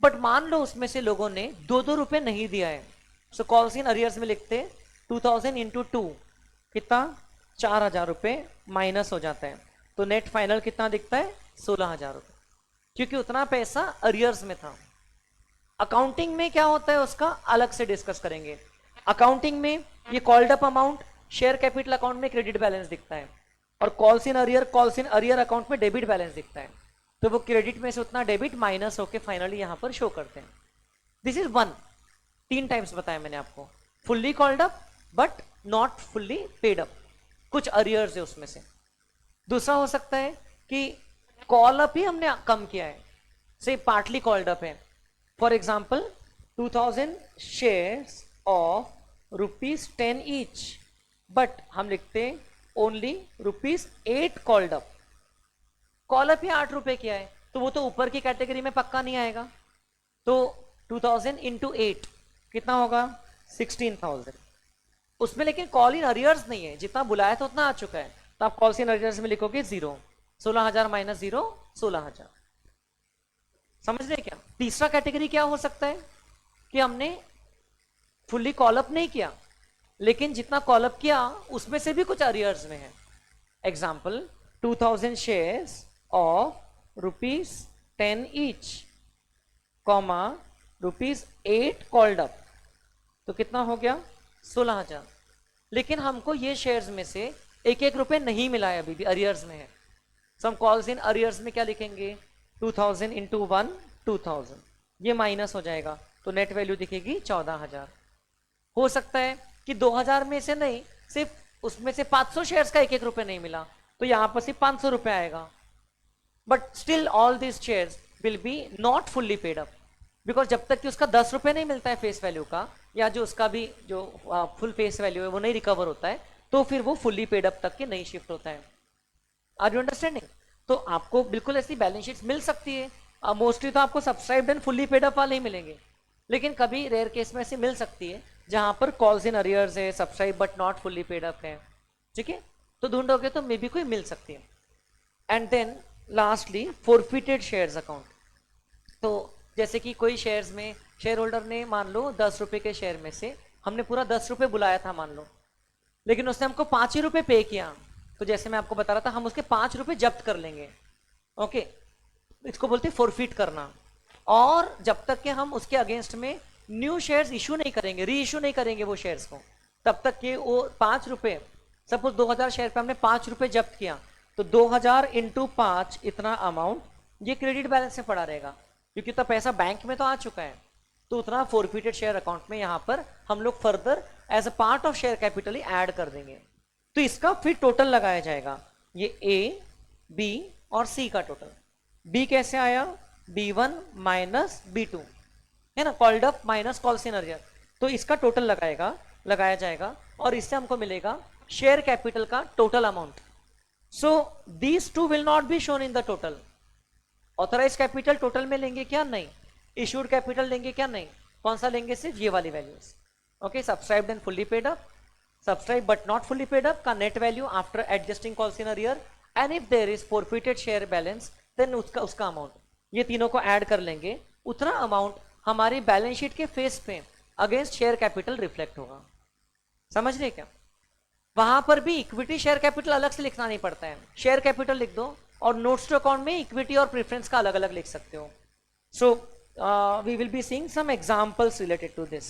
बट मान लो उसमें से लोगों ने 2-2 रुपए नहीं दिया है, सो कॉल्स इन अरियर्स में लिखते 2,000 इंटू 2 कितना? 4,000 रुपए माइनस हो जाता है, तो नेट फाइनल कितना दिखता है? 16,000 रुपए। क्योंकि उतना पैसा अरियर्स में था। अकाउंटिंग में क्या होता है उसका अलग से डिस्कस करेंगे। अकाउंटिंग में ये called up amount share capital account में क्रेडिट बैलेंस दिखता है, और कॉल्स इन अरियर अकाउंट में डेबिट बैलेंस दिखता है। तो वो क्रेडिट में से उतना डेबिट माइनस होकर फाइनली यहां पर शो करते हैं। This is one. 3 टाइम्स बताया मैंने आपको, fully called up but not fully paid up, कुछ अरियर्स है उसमें से। दूसरा हो सकता है कि कॉल अप ही हमने कम किया है, से पार्टली कॉल्ड अप है। For example 2000 shares of ₹10 each, but हम लिखते हैं only ₹8 called up. Call up ही 8 रुपए किया है, तो वो तो ऊपर की कैटेगरी में पक्का नहीं आएगा। तो 2000 इंटू 8 कितना होगा 16,000। उसमें लेकिन कॉल इन अरियर्स नहीं है, जितना बुलाया था उतना आ चुका है, तो आप कॉल इन अरियर्स में लिखोगे 0, 16,000 माइनस 0 16,000। समझ रहे क्या? तीसरा कैटेगरी क्या हो सकता है कि हमने फुल्ली कॉलअप नहीं किया, लेकिन जितना कॉलअप किया उसमें से भी कुछ अरियर्स में है। Example 2000 shares of ₹10 each, comma ₹8 called up, तो कितना हो गया 16,000। लेकिन हमको ये शेयर्स में से एक रुपए नहीं मिला है, अभी भी अरियर्स में है। सो हम कॉल्स इन अरियर्स में क्या लिखेंगे 2000 इंटू 1 2000, ये माइनस हो जाएगा, तो नेट वैल्यू दिखेगी 14,000। हो सकता है कि 2000 में से नहीं, सिर्फ उसमें से 500 शेयर्स का एक रुपए नहीं मिला, तो यहां पर सिर्फ 500 रुपए आएगा। But still all this shares will be not fully paid up, because जब तक कि उसका 10 रुपए नहीं मिलता है फेस वैल्यू का, या जो उसका भी जो फुल फेस वैल्यू है वो नहीं रिकवर होता है, तो फिर वो फुल्ली पेड अप तक के नहीं शिफ्ट होता है। Are you understanding? तो आपको बिल्कुल ऐसी बैलेंस शीट मिल सकती है। मोस्टली तो आपको subscribed and fully paid up वाले ही मिलेंगे, लेकिन कभी रेयर केस में ऐसी मिल सकती है जहां पर कॉल्स इन अरियर्स है, subscribe but not fully paid up है। ठीक है, तो ढूंढोगे तो मे बी कोई मिल सकती है। And then lastly forfeited shares account. तो जैसे कि कोई शेयर्स में शेयर होल्डर ने मान लो 10 रुपए के शेयर में से हमने पूरा 10 रुपए बुलाया था मान लो, लेकिन उसने हमको 5 ही रुपए पे किया, तो जैसे मैं आपको बता रहा था हम उसके 5 रुपए जब्त कर लेंगे। ओके, इसको बोलते हैं फोरफिट करना। और जब तक कि हम उसके अगेंस्ट में न्यू शेयर्स इशू नहीं करेंगे, री इशू नहीं करेंगे वो शेयर्स को, तब तक कि वो 5 रुपए, सपोज 2000 शेयर पे हमने 5 रुपए जब्त किया, तो 2000 इंटू 5 इतना अमाउंट ये क्रेडिट बैलेंस में पड़ा रहेगा, क्योंकि तो पैसा बैंक में तो आ चुका है, तो उतना फोरफिटेड शेयर अकाउंट में यहां पर हम लोग further as a part of share capital ही ऐड कर देंगे। तो इसका फिर टोटल लगाया जाएगा, ये ए, बी और सी का टोटल। बी कैसे आया, B1 माइनस B2 है ना, called up minus calls in arrear, तो इसका टोटल लगाया जाएगा, और इससे हमको मिलेगा शेयर कैपिटल का total amount. So these two will not be shown in the total. Authorise capital total में लेंगे क्या, नहीं। इशूड कैपिटल लेंगे क्या, नहीं। कौन सा लेंगे, सिर्फ ये वाली values. Okay, subscribed and fully paid up, subscribe but not fully paid up का net value after adjusting calls in arrear, and if there is forfeited share balance then उसका अमाउंट, ये तीनों को ऐड कर लेंगे, उतना अमाउंट हमारी balance sheet के फेस पे अगेंस्ट शेयर कैपिटल रिफ्लेक्ट होगा। समझ रहे क्या? वहां पर भी इक्विटी शेयर कैपिटल अलग से लिखना नहीं पड़ता है, शेयर कैपिटल लिख दो, और नोट्स टू अकाउंट में इक्विटी और प्रेफरेंस का अलग अलग लिख सकते हो। So we will be seeing some examples related to this.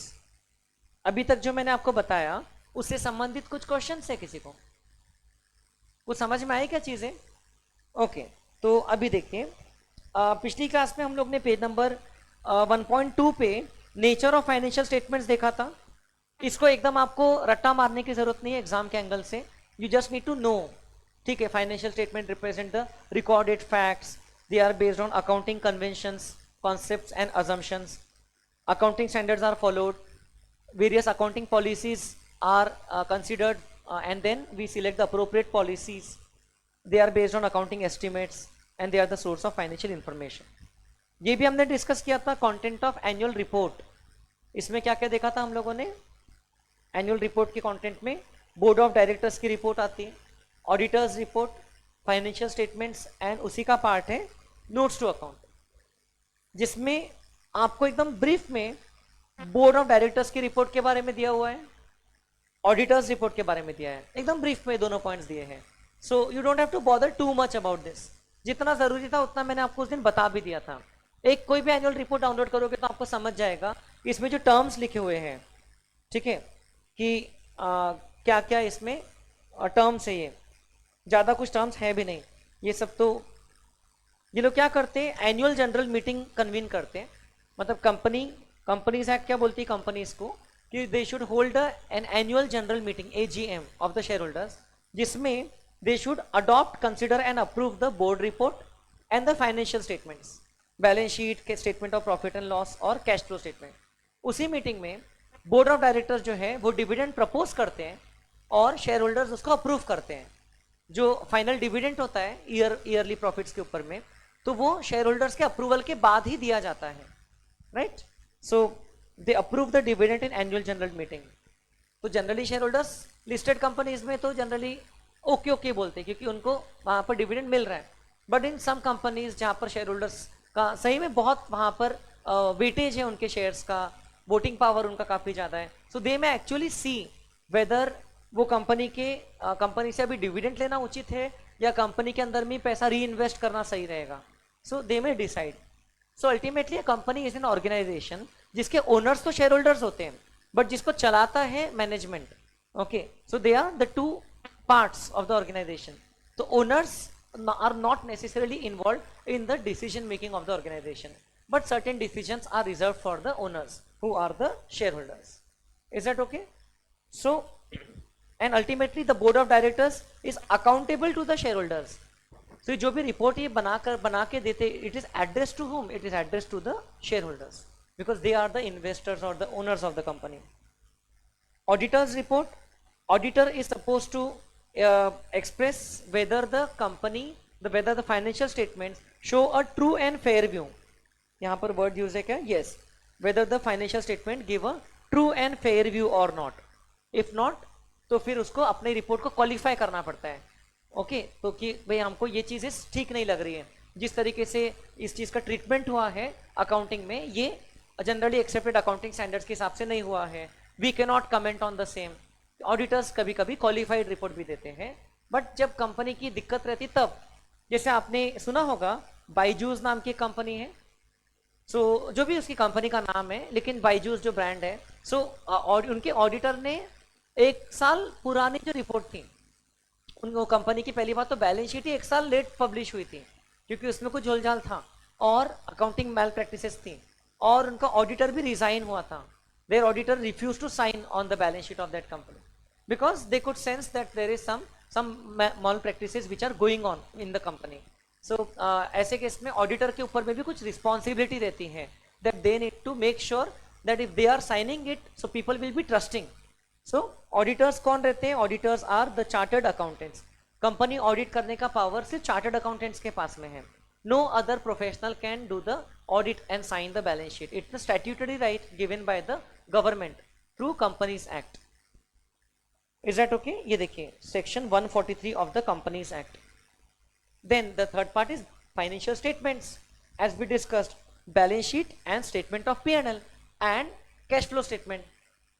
अभी तक जो मैंने आपको बताया उससे संबंधित कुछ क्वेश्चन है, किसी को कुछ समझ में आई क्या चीजें? ओके, तो अभी देखिए, पिछली क्लास में हम लोग ने पेज नंबर 1.2 पे नेचर ऑफ फाइनेंशियल स्टेटमेंट्स देखा था। इसको एकदम आपको रट्टा मारने की जरूरत नहीं है एग्जाम के एंगल से, you just need to know. ठीक है, financial statement represent the recorded facts, they are based on accounting conventions, concepts and assumptions. Accounting standards are followed, various accounting policies are considered, and then we select the appropriate policies. They are based on accounting estimates and they are the source of financial information. ये भी हमने discuss किया था content of annual report. इसमें क्या क्या देखा था हम लोगों ने? एनुअल रिपोर्ट के कंटेंट में बोर्ड ऑफ डायरेक्टर्स की रिपोर्ट आती है, auditors report, financial statements, and उसी का पार्ट है नोट्स टू अकाउंट, जिसमें आपको एकदम ब्रीफ में बोर्ड ऑफ डायरेक्टर्स की रिपोर्ट के बारे में दिया हुआ है, ऑडिटर्स रिपोर्ट के बारे में दिया है, एकदम ब्रीफ में दोनों पॉइंट्स दिए हैं। So you don't have to bother too much about this. जितना जरूरी था उतना मैंने आपको उस दिन बता भी दिया था। एक कोई भी एनुअल रिपोर्ट डाउनलोड करोगे तो आपको समझ जाएगा इसमें जो टर्म्स लिखे हुए हैं, ठीक है, कि क्या क्या इसमें टर्म्स है। ये ज़्यादा कुछ टर्म्स है भी नहीं, ये सब तो ये लोग क्या करते हैं, एनुअल जनरल मीटिंग कन्वीन करते हैं। मतलब कंपनीज एक्ट क्या बोलती है कंपनीज को, कि they should hold an annual general meeting AGM of the shareholders, जिसमें they should adopt, consider and approve the board report and the financial statements, balance sheet के statement of profit and loss और cash flow statement. उसी meeting में board of directors जो है वो dividend propose करते हैं और शेयर होल्डर्स उसको अप्रूव करते हैं। जो फाइनल डिविडेंड होता है ईयरली प्रॉफिट्स के ऊपर में, तो वो शेयर होल्डर्स के अप्रूवल के बाद ही दिया जाता है, right. So they approve the dividend in annual general meeting. तो generally shareholders listed companies में तो जनरली ओके ओके बोलते हैं क्योंकि उनको वहां पर डिविडेंड मिल रहा है। बट इन सम कंपनीज जहां पर शेयर होल्डर्स का सही में बहुत वहां पर वेटेज है उनके शेयर्स का, वोटिंग पावर उनका काफी ज्यादा है, सो दे में एक्चुअली सी वेदर वो कंपनी से अभी डिविडेंड लेना उचित है या कंपनी के अंदर में पैसा री इन्वेस्ट करना सही रहेगा। So they may decide. So ultimately company is an organisation जिसके ओनर्स तो शेयर होल्डर्स होते हैं, बट जिसको चलाता है management. Okay, so they are the two parts of the organisation. तो owners are not necessarily involve in the decision making of the organisation, but certain decisions are reserved for the owners who are the shareholders. Is that okay? So, and ultimately the board of directors is accountable to the shareholders. So जो भी report ये बना के देते, it is addressed to whom? It is addressed to the shareholders because they are the investors or the owners of the company. Auditor's report. Auditor is supposed to express whether the company, whether the financial statements show a true and fair view. यहाँ पर word use है क्या? Yes, whether the financial statement give a true and fair view और not. If not तो फिर उसको अपनी report को क्वालिफाई करना पड़ता है। ओके, तो कि भाई हमको ये चीजें ठीक नहीं लग रही है, जिस तरीके से इस चीज का ट्रीटमेंट हुआ है अकाउंटिंग में, ये जनरली एक्सेप्टेड अकाउंटिंग स्टैंडर्ड्स के हिसाब से नहीं हुआ है, we can not comment on the same. Auditors कभी कभी क्वालिफाइड रिपोर्ट भी देते हैं, बट जब कंपनी की दिक्कत रहती तब, जैसे आपने सुना होगा बाइजूस नाम की कंपनी है, सो जो भी उसकी कंपनी का नाम है, लेकिन बाइजूस जो ब्रांड है, सो उनके ऑडिटर ने 1 साल पुरानी जो रिपोर्ट थी, उनको कंपनी की पहली बात तो बैलेंस शीट ही 1 साल लेट पब्लिश हुई थी क्योंकि उसमें कुछ झोलझाल था और अकाउंटिंग मैल प्रैक्टिसेस थी, और उनका ऑडिटर भी रिजाइन हुआ था। There auditor refuse to sign on the balance sheet of that company because they could sense that there is some malpractices which are going on in the company. So ऐसे case में auditor के ऊपर में भी कुछ responsibility रहती है, that they need to make sure that if they are signing it so people will be trusting. So auditors कौन रहते हैं? Auditors are the chartered accountants. Company audit करने का पावर सिर्फ चार्टर्ड अकाउंटेंट्स के पास में है। No other professional can do the audit and sign the balance sheet. It's the statutory right given by the government through companies act. Is that okay? ये देखिए section 143 of the companies act. Then the third part is financial statements, as we discussed, balance sheet and statement of P&L and cash flow statement.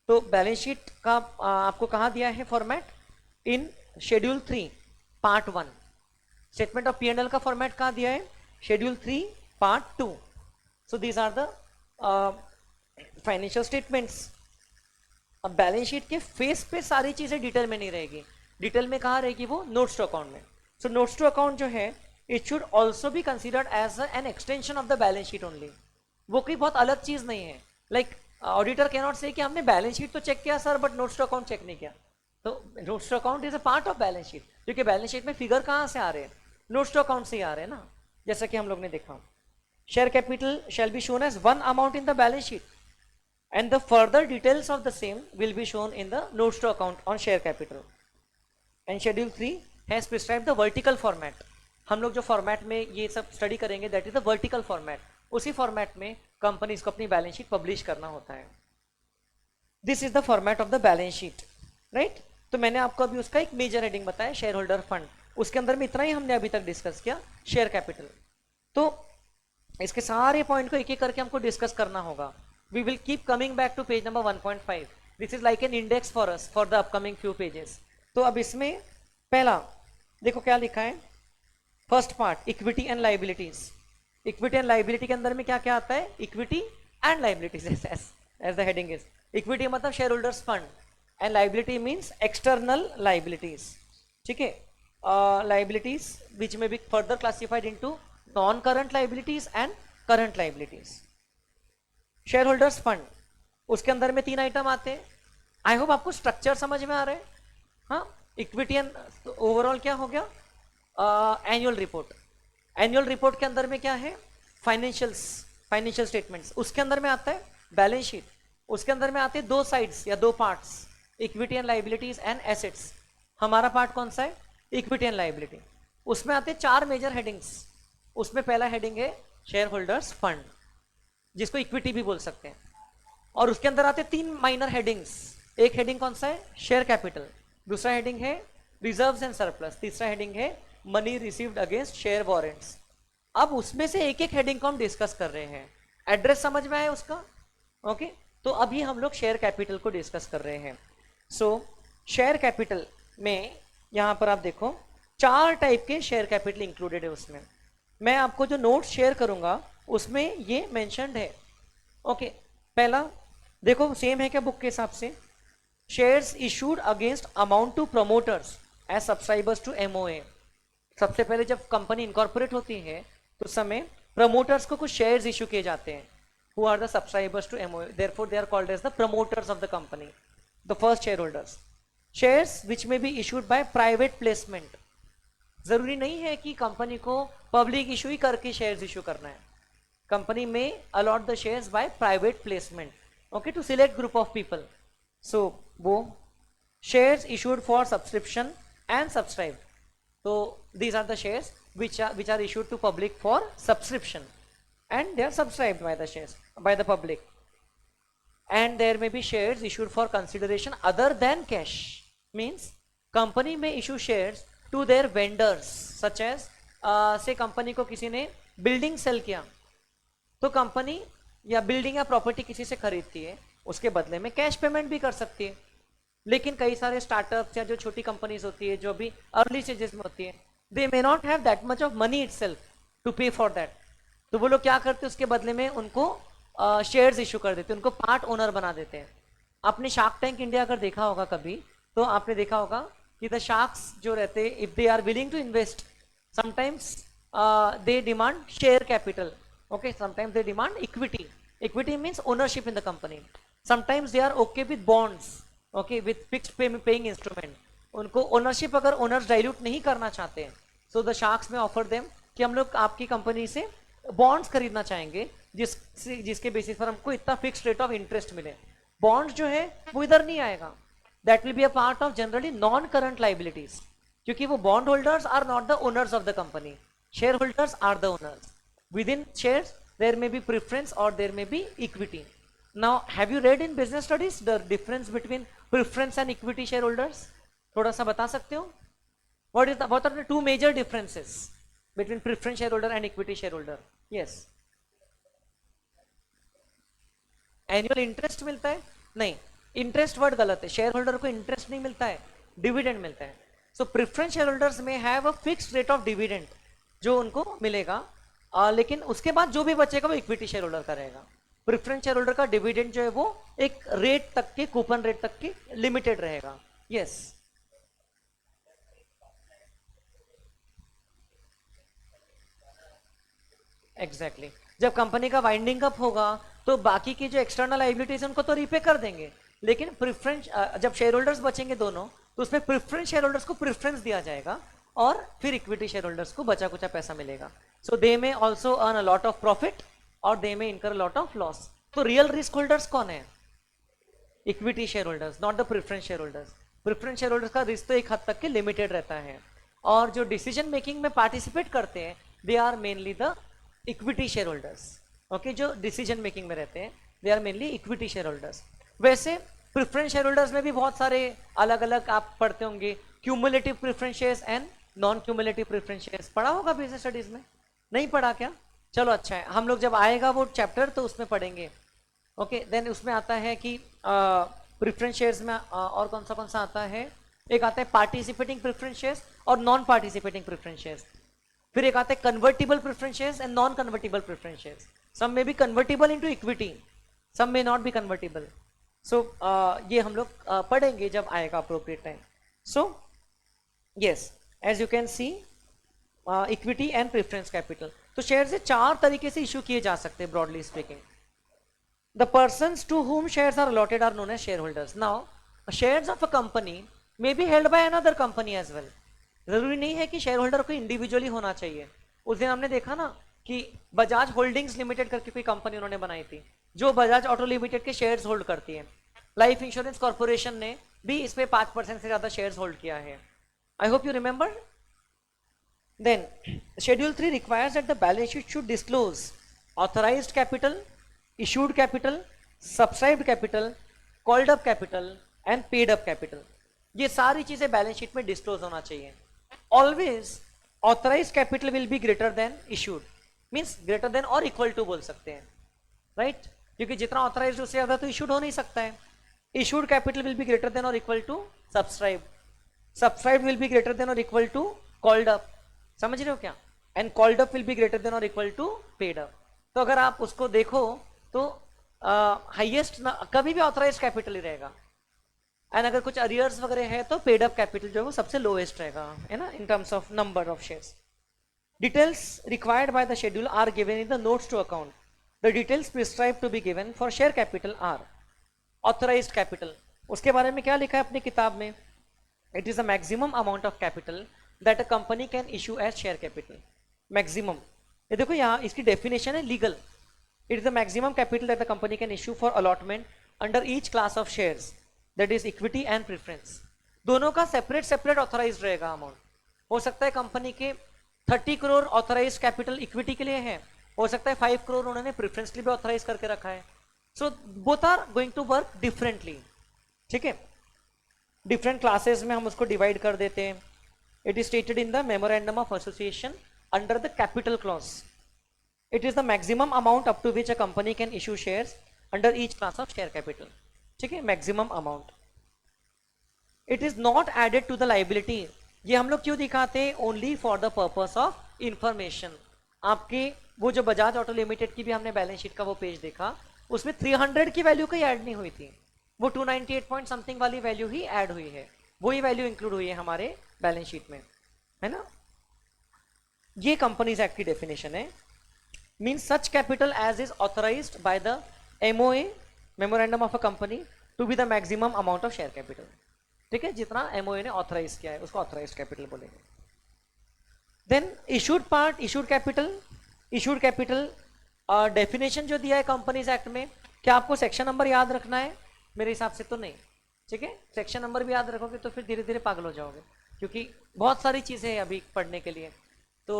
तो balance sheet का आपको कहाँ दिया है format? In schedule 3 part 1। Statement of P&L का format कहाँ दिया है? Schedule 3 part 2। So these are the financial statements. अब बैलेंस शीट के फेस पे सारी चीजें डिटेल में नहीं रहेगी, डिटेल में कहाँ रहेगी? वो नोट्स टू अकाउंट में। So notes to account जो है, it should also be considered as an extension of the balance sheet only. वो कोई बहुत अलग चीज नहीं है। Like auditor cannot say कि हमने बैलेंस शीट तो चेक किया sir but notes to account check नहीं किया। तो notes to account is a part of balance sheet, क्योंकि बैलेंस शीट में फिगर कहाँ से आ रहे हैं? नोट्स टू अकाउंट से ही आ रहे हैं ना, जैसा कि हम लोग ने देखा। Share capital shall be shown as one amount in the balance sheet and the further details of the same will be shown in the notes to account on share capital. And schedule 3 has prescribed the vertical format। हम लोग जो format में ये सब study करेंगे that is the vertical format. उसी format में companies को अपनी बैलेंस शीट पब्लिश करना होता है। This is the format of the balance sheet, right. तो मैंने आपको अभी उसका एक मेजर हेडिंग बताया, शेयर होल्डर फंड। उसके अंदर में इतना ही हमने अभी तक डिस्कस किया, शेयर कैपिटल। तो इसके सारे पॉइंट को एक एक करके हमको डिस्कस करना होगा। We will keep coming back to page number 1.5। This is like an index for us for the upcoming few pages. तो अब इसमें पहला देखो क्या लिखा है, first part equity and liabilities. Equity and liability के अंदर में क्या क्या आता है? Equity and liabilities as the heading is. Equity मतलब shareholders fund and liability means external liabilities. ठीक है, liabilities which may be further classified into non current liabilities and current liabilities. Share holders fund, उसके अंदर में 3 item आते हैं। I hope आपको structure समझ में आ रहा है। हाँ, इक्विटी एंड ओवरऑल क्या हो गया? Annual report. एनुअल रिपोर्ट के अंदर में क्या है? Financial statements. उसके अंदर में आता है बैलेंस शीट। उसके अंदर में आते हैं 2 साइड्स या 2 parts, equity and liabilities and assets. हमारा पार्ट कौन सा है? Equity and liability. उसमें आते हैं 4 मेजर हेडिंग्स। उसमें पहला हेडिंग है शेयर होल्डर्स फंड, जिसको इक्विटी भी बोल सकते हैं। और उसके अंदर आते 3 माइनर हेडिंग्स। एक हेडिंग कौन सा है? Share capital. दूसरा हेडिंग है रिजर्व्स एंड सरप्लस। तीसरा हेडिंग है money received against share warrants. अब उसमें से एक एक हेडिंग को हम डिस्कस कर रहे हैं। एड्रेस समझ में आया उसका? ओके, तो अभी हम लोग शेयर कैपिटल को डिस्कस कर रहे हैं। सो शेयर कैपिटल में यहां पर आप देखो 4 टाइप के शेयर कैपिटल इंक्लूडेड है उसमें। मैं आपको जो नोट्स शेयर करूंगा उसमें ये मेंशन्ड है। ओके, पहला देखो, सेम है क्या बुक के हिसाब से? Shares issued against amount to promoters as subscribers to MOA. सबसे पहले जब कंपनी इनकॉर्पोरेट होती है तो उस समय प्रमोटर्स को कुछ शेयर्स इशू किए जाते हैं, who are the subscribers to MOA, therefore they are called as the promoters of the company, the first shareholders. Shares which may be issued by private placement. जरूरी नहीं है कि company को public issue ही करके shares issue करना है। Company may allot the shares by private placement, okay, to select group of people. So वो shares issued for subscription and subscribe. तो these are the shares which are issued to public for subscription and they are subscribed by the shares by the public. And there may be shares issued for consideration other than cash, means company may issue shares to their vendors such as say company को किसी ने building cell किया तो company या building या property किसी से खरीदती है, उसके बदले में कैश पेमेंट भी कर सकती है। लेकिन कई सारे स्टार्टअप्स या जो छोटी कंपनीज होती है जो भी अर्ली स्टेजेस में होती है, they may not have that much of money itself to pay for that. तो वो लोग क्या करते हैं, उसके बदले में उनको शेयर्स इशू कर देते हैं, उनको पार्ट ओनर बना देते हैं। आपने शार्क टैंक इंडिया अगर देखा होगा कभी, तो आपने देखा होगा कि द शार्क्स जो रहते हैं, if they are willing to invest, sometimes they demand share capital, okay, sometimes they demand equity. Equity means ownership in the company. Sometimes they are okay with bonds, okay, with fixed paying instrument. उनको ownership अगर owners dilute नहीं करना चाहते हैं, so the sharks में offer them कि हम लोग आपकी कंपनी से बॉन्ड्स खरीदना चाहेंगे जिसके बेसिस पर हमको इतना फिक्स्ड रेट ऑफ इंटरेस्ट मिले। बॉन्ड्स जो है वो इधर नहीं आएगा, that will be a part of generally non current liabilities, क्योंकि वो bondholders are not the owners of the company, shareholders are the owners. Within shares there may be preference और there may be equity. Now have you read in business studies the difference between preference and equity share holders? थोड़ा सा बता सकते हो? what are the 2 major differences between preference shareholder and equity shareholder? Yes. Annual interest मिलता है? नहीं, interest word गलत है। शेयर होल्डर को इंटरेस्ट नहीं मिलता है, डिविडेंड मिलता है। सो प्रेफरेंस शेयर होल्डर्स में have a fixed rate of dividend जो उनको मिलेगा, लेकिन उसके बाद जो भी बचेगा वो इक्विटी शेयर होल्डर का रहेगा। प्रेफरेंस शेयर होल्डर का डिविडेंड जो है वो एक रेट तक के, कूपन रेट तक के लिमिटेड रहेगा। Yes, exactly. जब कंपनी का वाइंडिंग अप होगा तो बाकी की जो एक्सटर्नल लायबिलिटीज है उनको तो रीपे कर देंगे, लेकिन प्रेफरेंस जब शेयर होल्डर्स बचेंगे दोनों, तो उसमें प्रेफरेंस शेयर होल्डर्स को प्रेफरेंस दिया जाएगा और फिर इक्विटी शेयर होल्डर्स को बचा कुचा पैसा मिलेगा। सो दे में also earn a lot of profit और दे में इनकर लॉट ऑफ लॉस। तो रियल रिस्क होल्डर्स कौन है? Equity share holders, not the preference share holders. Preference share holders का रिस्क तो एक हद तक के लिमिटेड रहता है, और जो डिसीजन मेकिंग में पार्टिसिपेट करते हैं they are mainly the equity share holders. Okay, जो डिसीजन मेकिंग में रहते हैं they are mainly equity share holders. वैसे प्रेफरेंस शेयर होल्डर्स में भी बहुत सारे अलग अलग आप पढ़ते होंगे, cumulative preference shares and non cumulative preference shares. पढ़ा होगा बिजनेस स्टडीज में? नहीं पढ़ा क्या? चलो अच्छा है, हम लोग जब आएगा वो चैप्टर तो उसमें पढ़ेंगे। ओके, देन उसमें आता है कि प्रेफरेंस शेयर्स में और कौन सा आता है, एक आता है पार्टिसिपेटिंग प्रेफरेंस शेयर्स और नॉन पार्टिसिपेटिंग प्रेफरेंस शेयर्स। फिर एक आते हैं convertible preference shares and non convertible preference shares. Some may be convertible into equity, some may not B convertible. सो ये हम लोग पढ़ेंगे जब आएगा appropriate time. So yes, as you can see equity and preference capital. तो share से 4 तरीके से इश्यू किए जा सकते हैं broadly speaking. The persons to whom shares are allotted are known as shareholders. Now, shares of a company may be held by another company as well. जरूरी नहीं है कि शेयर होल्डर को इंडिविजुअली होना चाहिए. उस दिन हमने देखा ना कि बजाज होल्डिंग्स लिमिटेड करके कोई कंपनी उन्होंने बनाई थी जो बजाज ऑटो लिमिटेड के शेयर्स होल्ड करती है. लाइफ इंश्योरेंस कॉर्पोरेशन ने भी इस पे 5% से ज्यादा शेयर्स होल्ड किया है. I hope you remember. Then schedule 3 requires that the balance sheet should disclose authorised capital, issued capital, subscribed capital, called up capital and paid up capital. ये सारी चीजें बैलेंस शीट में डिस्क्लोज होना चाहिए. Always authorise capital will be greater than issued, means greater than और equal to बोल सकते हैं, राइट? क्योंकि जितना ऑथराइज उससे ज्यादा तो इश्यूड हो नहीं सकता है. Issued capital will be greater than और equal to subscribe, subscribe will be greater than और इक्वल टू कॉल्ड अप. समझ रहे हो क्या? And called up will be greater than और इक्वल टू पेड अप. तो अगर आप उसको देखो तो हाईएस्ट कभी भी ऑथराइज कैपिटल ही रहेगा. एंड अगर कुछ अरियर्स वगैरह है तो पेड अप कैपिटल जो है वो सबसे लोएस्ट रहेगा, है ना, in terms of number of shares. Details required by the schedule are given in the notes to account. The details prescribe to be given for share capital are authorised capital. उसके बारे में क्या लिखा है अपनी किताब में? It is the maximum amount of capital that a company can issue as share capital. Maximum, ये देखो यहाँ इसकी डेफिनेशन है legal. It is the maximum capital that the company can issue for allotment under each class of shares, that is equity and preference. दोनों का separate authorise रहेगा amount. हो सकता है कंपनी के 30 करोड़ ऑथराइज कैपिटल इक्विटी के लिए है, हो सकता है 5 करोड़ उन्होंने प्रेफरेंस के लिए भी ऑथराइज करके रखा है. So both are going to work differently. ठीक है, डिफरेंट क्लासेस में हम उसको डिवाइड कर देते हैं. It is stated in the memorandum of association under the capital clause. It is the maximum amount up to which a company can issue shares under each class of share capital. ठीक है, maximum amount. It is not added to the liability. ये हम लोग क्यों दिखाते हैं? Only for the purpose of information. आपके वो जो बजाज ऑटो लिमिटेड की भी हमने बैलेंस शीट का वो पेज देखा, उसमें 300 की वैल्यू कहीं ऐड नहीं हुई थी. वो 298 पॉइंट समथिंग वाली वैल्यू ही ऐड हुई है, वही वैल्यू इंक्लूड हुई है हमारे बैलेंस शीट में, है ना. ये कंपनीज एक्ट की डेफिनेशन है. Means such capital as is authorized by the MOA, memorandum of a company, to be the maximum amount of share capital. ठीक है, जितना MOA ने ऑथराइज किया है उसको ऑथराइज्ड कैपिटल बोलेंगे. Then issued part, issued capital. Issued capital definition जो दिया है कंपनीज एक्ट में, क्या आपको सेक्शन नंबर याद रखना है? मेरे हिसाब से तो नहीं. ठीक है, सेक्शन नंबर भी याद रखोगे तो फिर धीरे धीरे पागल हो जाओगे, क्योंकि बहुत सारी चीजें हैं अभी पढ़ने के लिए. तो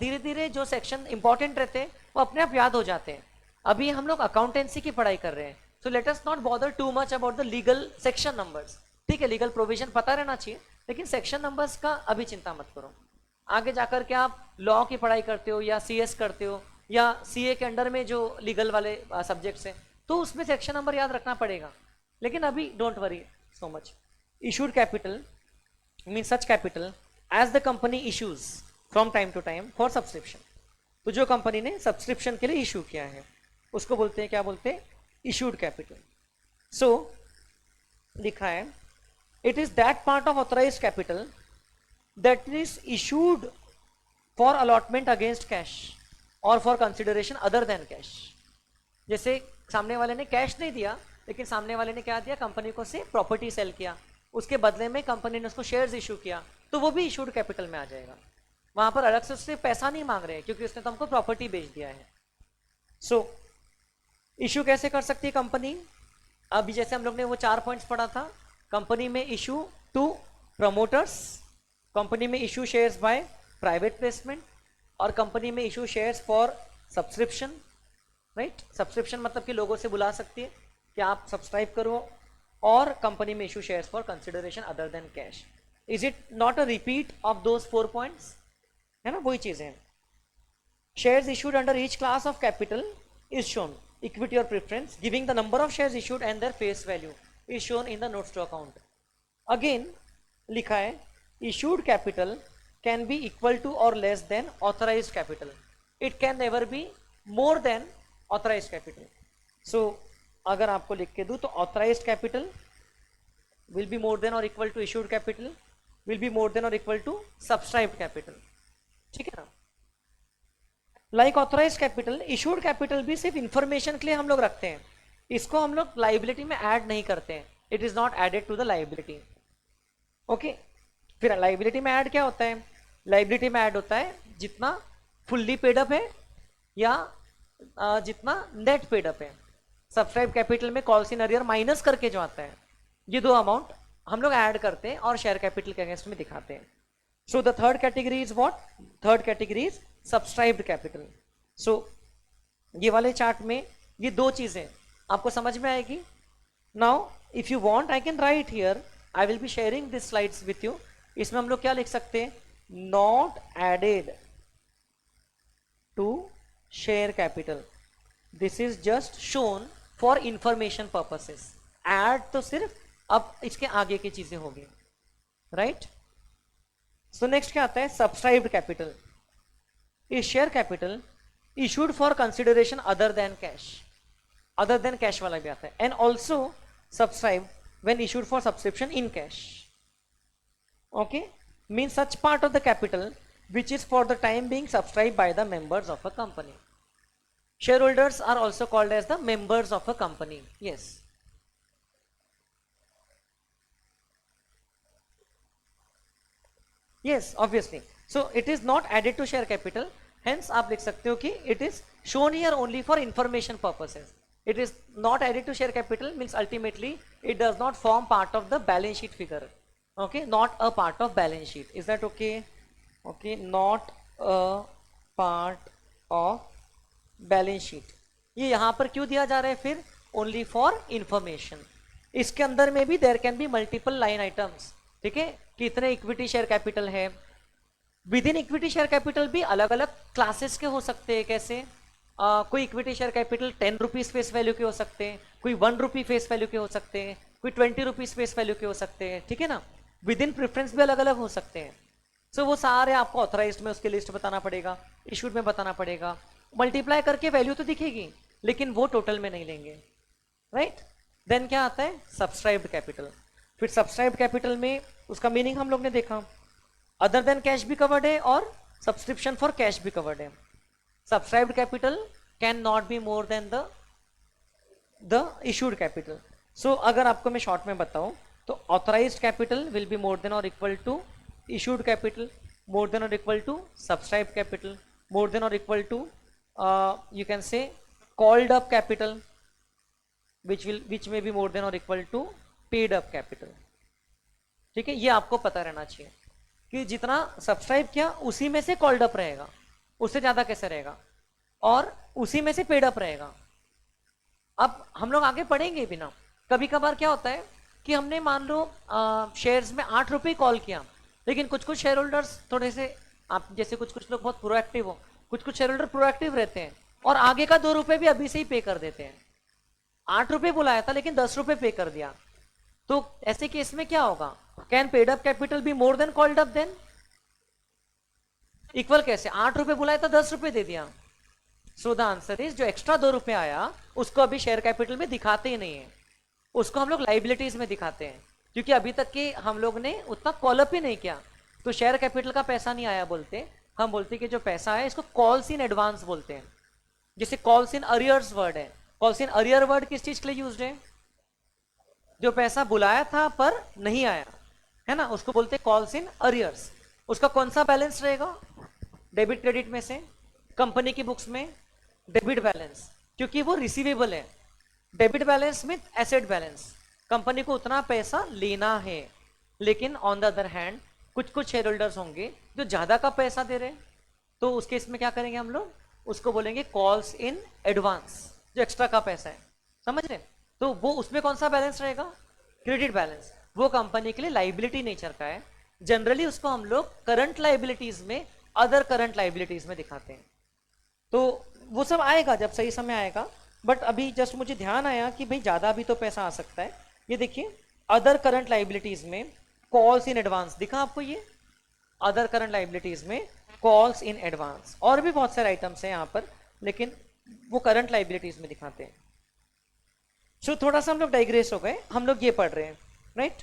धीरे धीरे जो सेक्शन इंपॉर्टेंट रहते हैं वो अपने आप याद हो जाते हैं. अभी हम लोग अकाउंटेंसी की पढ़ाई कर रहे हैं, so let us not bother too much about the legal section numbers. ठीक है, लीगल प्रोविजन पता रहना चाहिए, लेकिन सेक्शन नंबर्स का अभी चिंता मत करो. आगे जाकर के आप लॉ की पढ़ाई करते हो या CS करते हो या CA के अंडर में जो लीगल वाले सब्जेक्ट्स हैं, तो उसमें सेक्शन नंबर याद रखना पड़ेगा. लेकिन अभी don't worry so much. Issued capital mean such capital as the company issues from time to time for subscription. तो जो कंपनी ने सब्सक्रिप्शन के लिए इशू किया है उसको बोलते हैं, क्या बोलते हैं? Issued capital. सो लिखा है, it is that part of authorise capital that is issued for allotment against cash और for consideration other than cash. जैसे सामने वाले ने कैश नहीं दिया, लेकिन सामने वाले ने क्या दिया? कंपनी को से प्रॉपर्टी सेल किया, उसके बदले में कंपनी ने उसको शेयर्स इशू किया, तो वो भी इशूड कैपिटल में आ जाएगा. वहां पर अलग से उससे पैसा नहीं मांग रहे हैं, क्योंकि उसने तो हमको प्रॉपर्टी बेच दिया है. सो इशू कैसे कर सकती है कंपनी? अभी जैसे हम लोग ने वो 4 पॉइंट्स पढ़ा था. कंपनी में इशू टू प्रमोटर्स, कंपनी में issue shares by private placement, और कंपनी में issue shares for subscription. Right, subscription मतलब कि लोगों से बुला सकती है कि आप सब्सक्राइब करो, और कंपनी में issue shares for consideration other than cash. Is it not a repeat of those 4 points? है ना, वही चीजें हैं. Shares issued under each class of capital is shown, equity और preference, giving the number of shares issued and their face value is shown in the notes to account. Again लिखा है, issued capital can be equal to or less than authorized capital. It can never be more than authorized capital. So अगर आपको लिख के दूं तो authorized capital will be more than or equal to issued capital, will be more than or equal to subscribed capital. ठीक है ना? Like authorise capital, issued capital भी सिर्फ इंफॉर्मेशन के लिए हम लोग रखते हैं, इसको हम लोग लाइबिलिटी में ऐड नहीं करते हैं. It is not added to the liability. Okay, फिर लाइबिलिटी में ऐड क्या होता है? लाइबिलिटी में ऐड होता है जितना फुल्ली पेड अप है या जितना नेट पेड अप है. सब्सक्राइब कैपिटल में कॉल्स इन अरियर माइनस करके जो आता है, ये दो अमाउंट हम लोग ऐड करते हैं और शेयर कैपिटल के अगेंस्ट में दिखाते हैं. So the third category is what? Third category is subscribed capital. So ये वाले चार्ट में ये दो चीजें आपको समझ में आएगी. Now if you want I can write here, I will be sharing this slides with you. इसमें हम लोग क्या लिख सकते हैं? Not added to share capital. This is just shown for information purposes. Add तो सिर्फ अब इसके आगे की चीजें होगी, राइट? सो नेक्स्ट क्या आता है? Subscribed capital is share capital issued for consideration other than cash. Other than cash वाला भी आता है. And also subscribe when issued for subscription in cash. Okay, means such part of the capital which is for the time being subscribed by the members of a company. Shareholders are also called as the members of a company. Yes. Yes, obviously. So it is not added to share capital. Hence आप लिख सकते हो कि it is shown here only for information purposes. It is not added to share capital means ultimately it does not form part of the balance sheet figure. Okay, not a part of balance sheet. Is that okay? Okay, not a part of balance sheet. ये यहां पर क्यों दिया जा रहा है फिर? Only for information. इसके अंदर में भी there can be multiple line items. ठीक है, कितने इक्विटी शेयर कैपिटल है. Within equity share capital भी अलग अलग क्लासेस के हो सकते हैं. कैसे? कोई equity share capital 10 rupees face value के हो सकते हैं, कोई 1 रुपी फेस वैल्यू के हो सकते हैं, कोई 20 रुपीज फेस वैल्यू के हो सकते हैं. ठीक है ना? विद इन प्रेफरेंस भी अलग अलग हो सकते हैं. सो वो सारे आपको ऑथराइज्ड में उसके लिस्ट बताना पड़ेगा, इशूड में बताना पड़ेगा. मल्टीप्लाई करके वैल्यू तो दिखेगी लेकिन वो टोटल में नहीं लेंगे, राइट? देन क्या आता है? Subscribed capital. फिर सब्सक्राइब्ड कैपिटल में उसका मीनिंग हम लोग ने देखा. अदर देन कैश भी कवर्ड है और सब्सक्रिप्शन फॉर कैश भी कवर्ड है. Subscribed capital can not be more than the issued capital. So अगर आपको मैं शॉर्ट में बताऊं तो authorised capital will be more than और equal to issued capital, more than or equal to subscribed capital, more than or equal to you can say called up capital, which may be more than or equal to paid up capital. ठीक है, ये आपको पता रहना चाहिए कि जितना subscribe किया उसी में से कॉल्ड अप रहेगा, उससे ज्यादा कैसे रहेगा, और उसी में से पेड अप रहेगा. अब हम लोग आगे पढ़ेंगे भी ना. कभी कभार क्या होता है कि हमने मान लो शेयर्स में 8 रुपये कॉल किया, लेकिन कुछ कुछ शेयर होल्डर्स थोड़े से, आप जैसे कुछ कुछ लोग बहुत प्रोएक्टिव हो, कुछ कुछ शेयर होल्डर प्रोएक्टिव रहते हैं और आगे का 2 रुपये भी अभी से ही पे कर देते हैं. 8 रुपये बुलाया था लेकिन 10 रुपये पे कर दिया. तो ऐसे केस में क्या होगा? Can paid up capital B more then called up? Than equal कैसे? 8 रुपये बुलाया था, 10 रुपये दे दिया. सो द आंसर इज जो एक्स्ट्रा 2 रुपये आया उसको अभी शेयर कैपिटल में दिखाते ही नहीं है, उसको हम लोग लाइबिलिटीज में दिखाते हैं, क्योंकि अभी तक के हम लोग ने उतना कॉलअप ही नहीं किया. तो शेयर कैपिटल का पैसा नहीं आया बोलते, हम बोलते कि जो पैसा है इसको कॉल्स इन एडवांस बोलते हैं. जैसे कॉल्स इन अरियर्स वर्ड है. कॉल्स इन अरियर वर्ड किस चीज के लिए यूज्ड है? जो पैसा बुलाया था पर नहीं आया है ना, उसको बोलते हैं कॉल्स इन अरियर्स. उसका कौन सा बैलेंस रहेगा? डेबिट क्रेडिट में से कंपनी की बुक्स में डेबिट बैलेंस, क्योंकि वो रिसीवेबल है. डेबिट बैलेंस में एसेट बैलेंस, कंपनी को उतना पैसा लेना है. लेकिन ऑन द अदर हैंड कुछ कुछ शेयर होल्डर्स होंगे जो ज्यादा का पैसा दे रहे, तो उस केस में क्या करेंगे हम लोग? उसको बोलेंगे कॉल्स इन एडवांस, जो एक्स्ट्रा का पैसा है. समझ रहे? तो वो उसमें कौन सा बैलेंस रहेगा? Credit balance. वो कंपनी के लिए लाइबिलिटी नेचर का है. जनरली उसको हम लोग करंट लाइबिलिटीज में, अदर करंट लाइबिलिटीज में दिखाते हैं. तो वो सब आएगा जब सही समय आएगा. बट अभी जस्ट मुझे ध्यान आया कि भाई ज्यादा भी तो पैसा आ सकता है. ये देखिए, अदर करंट लाइबिलिटीज में कॉल्स इन एडवांस दिखा आपको. ये अदर करंट लाइबिलिटीज में कॉल्स इन एडवांस, और भी बहुत सारे आइटम्स हैं यहाँ पर, लेकिन वो करंट लाइबिलिटीज में दिखाते हैं। सो थोड़ा सा हम लोग डाइग्रेस हो गए, हम लोग ये पढ़ रहे हैं, राइट।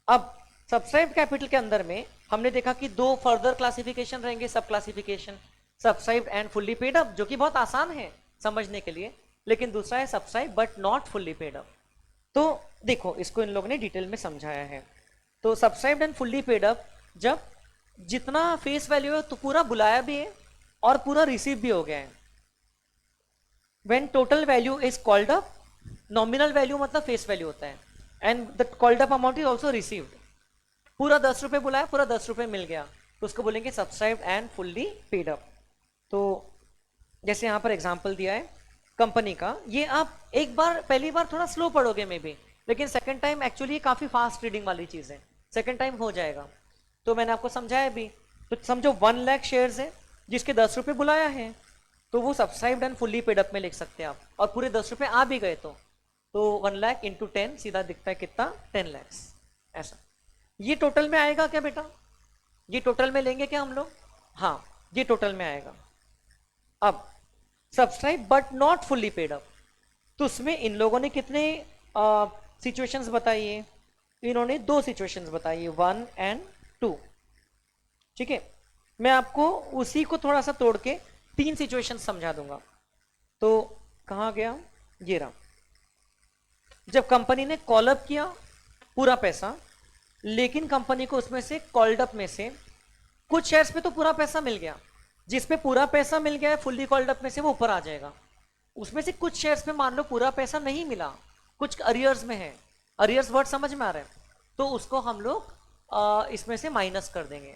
अब सब्सक्राइब्ड कैपिटल के अंदर में हमने देखा कि दो फर्दर क्लासिफिकेशन रहेंगे, सब classification, subscribed and fully paid up, जो कि बहुत आसान है समझने के लिए, लेकिन दूसरा है subscribe but not fully paid up. तो देखो इसको इन लोगों ने डिटेल में समझाया है। तो subscribed and fully paid up, जब जितना फेस वैल्यू है तो पूरा बुलाया भी है और पूरा रिसीव भी हो गया है। When total value is called up, nominal value मतलब face value होता है, and the called up amount is also received। पूरा 10 रुपए बुलाया, पूरा 10 रुपए मिल गया, तो उसको बोलेंगे subscribed and fully paid up. तो जैसे यहाँ पर एग्जांपल दिया है कंपनी का, ये आप एक बार पहली बार थोड़ा स्लो पढ़ोगे मे बी, लेकिन सेकंड टाइम एक्चुअली काफी फास्ट रीडिंग वाली चीज है, सेकंड टाइम हो जाएगा। तो मैंने आपको समझाया भी, तो समझो 1 लाख शेयर्स है जिसके 10 रुपए बुलाया है, तो वो subscribed and fully paid up में लिख सकते हैं आप, और पूरे 10 रुपए आ भी गए तो 1 लाख इंटू 10 सीधा दिखता है कितना, 10 lakhs ऐसा। ये टोटल में आएगा क्या बेटा, ये टोटल में लेंगे क्या हम लोग, हाँ ये टोटल में आएगा। अब subscribe but not fully paid up, तो उसमें इन लोगों ने कितने सिचुएशंस बताई है, इन्होंने 2 सिचुएशंस बताई है, 1 एंड 2, ठीक है। मैं आपको उसी को थोड़ा सा तोड़ के 3 सिचुएशन समझा दूंगा। तो कहां गया, ये रहा। जब कंपनी ने कॉल अप किया पूरा पैसा, लेकिन कंपनी को उसमें से कॉल्ड अप में से कुछ शेयर्स पे तो पूरा पैसा मिल गया, जिसपे पूरा पैसा मिल गया है फुल्ली कॉल्ड अप में से वो ऊपर आ जाएगा। उसमें से कुछ शेयर्स पे मान लो पूरा पैसा नहीं मिला, कुछ अरियर्स में है, अरियर्स वर्ड समझ में आ रहा है, तो उसको हम लोग इसमें से माइनस कर देंगे।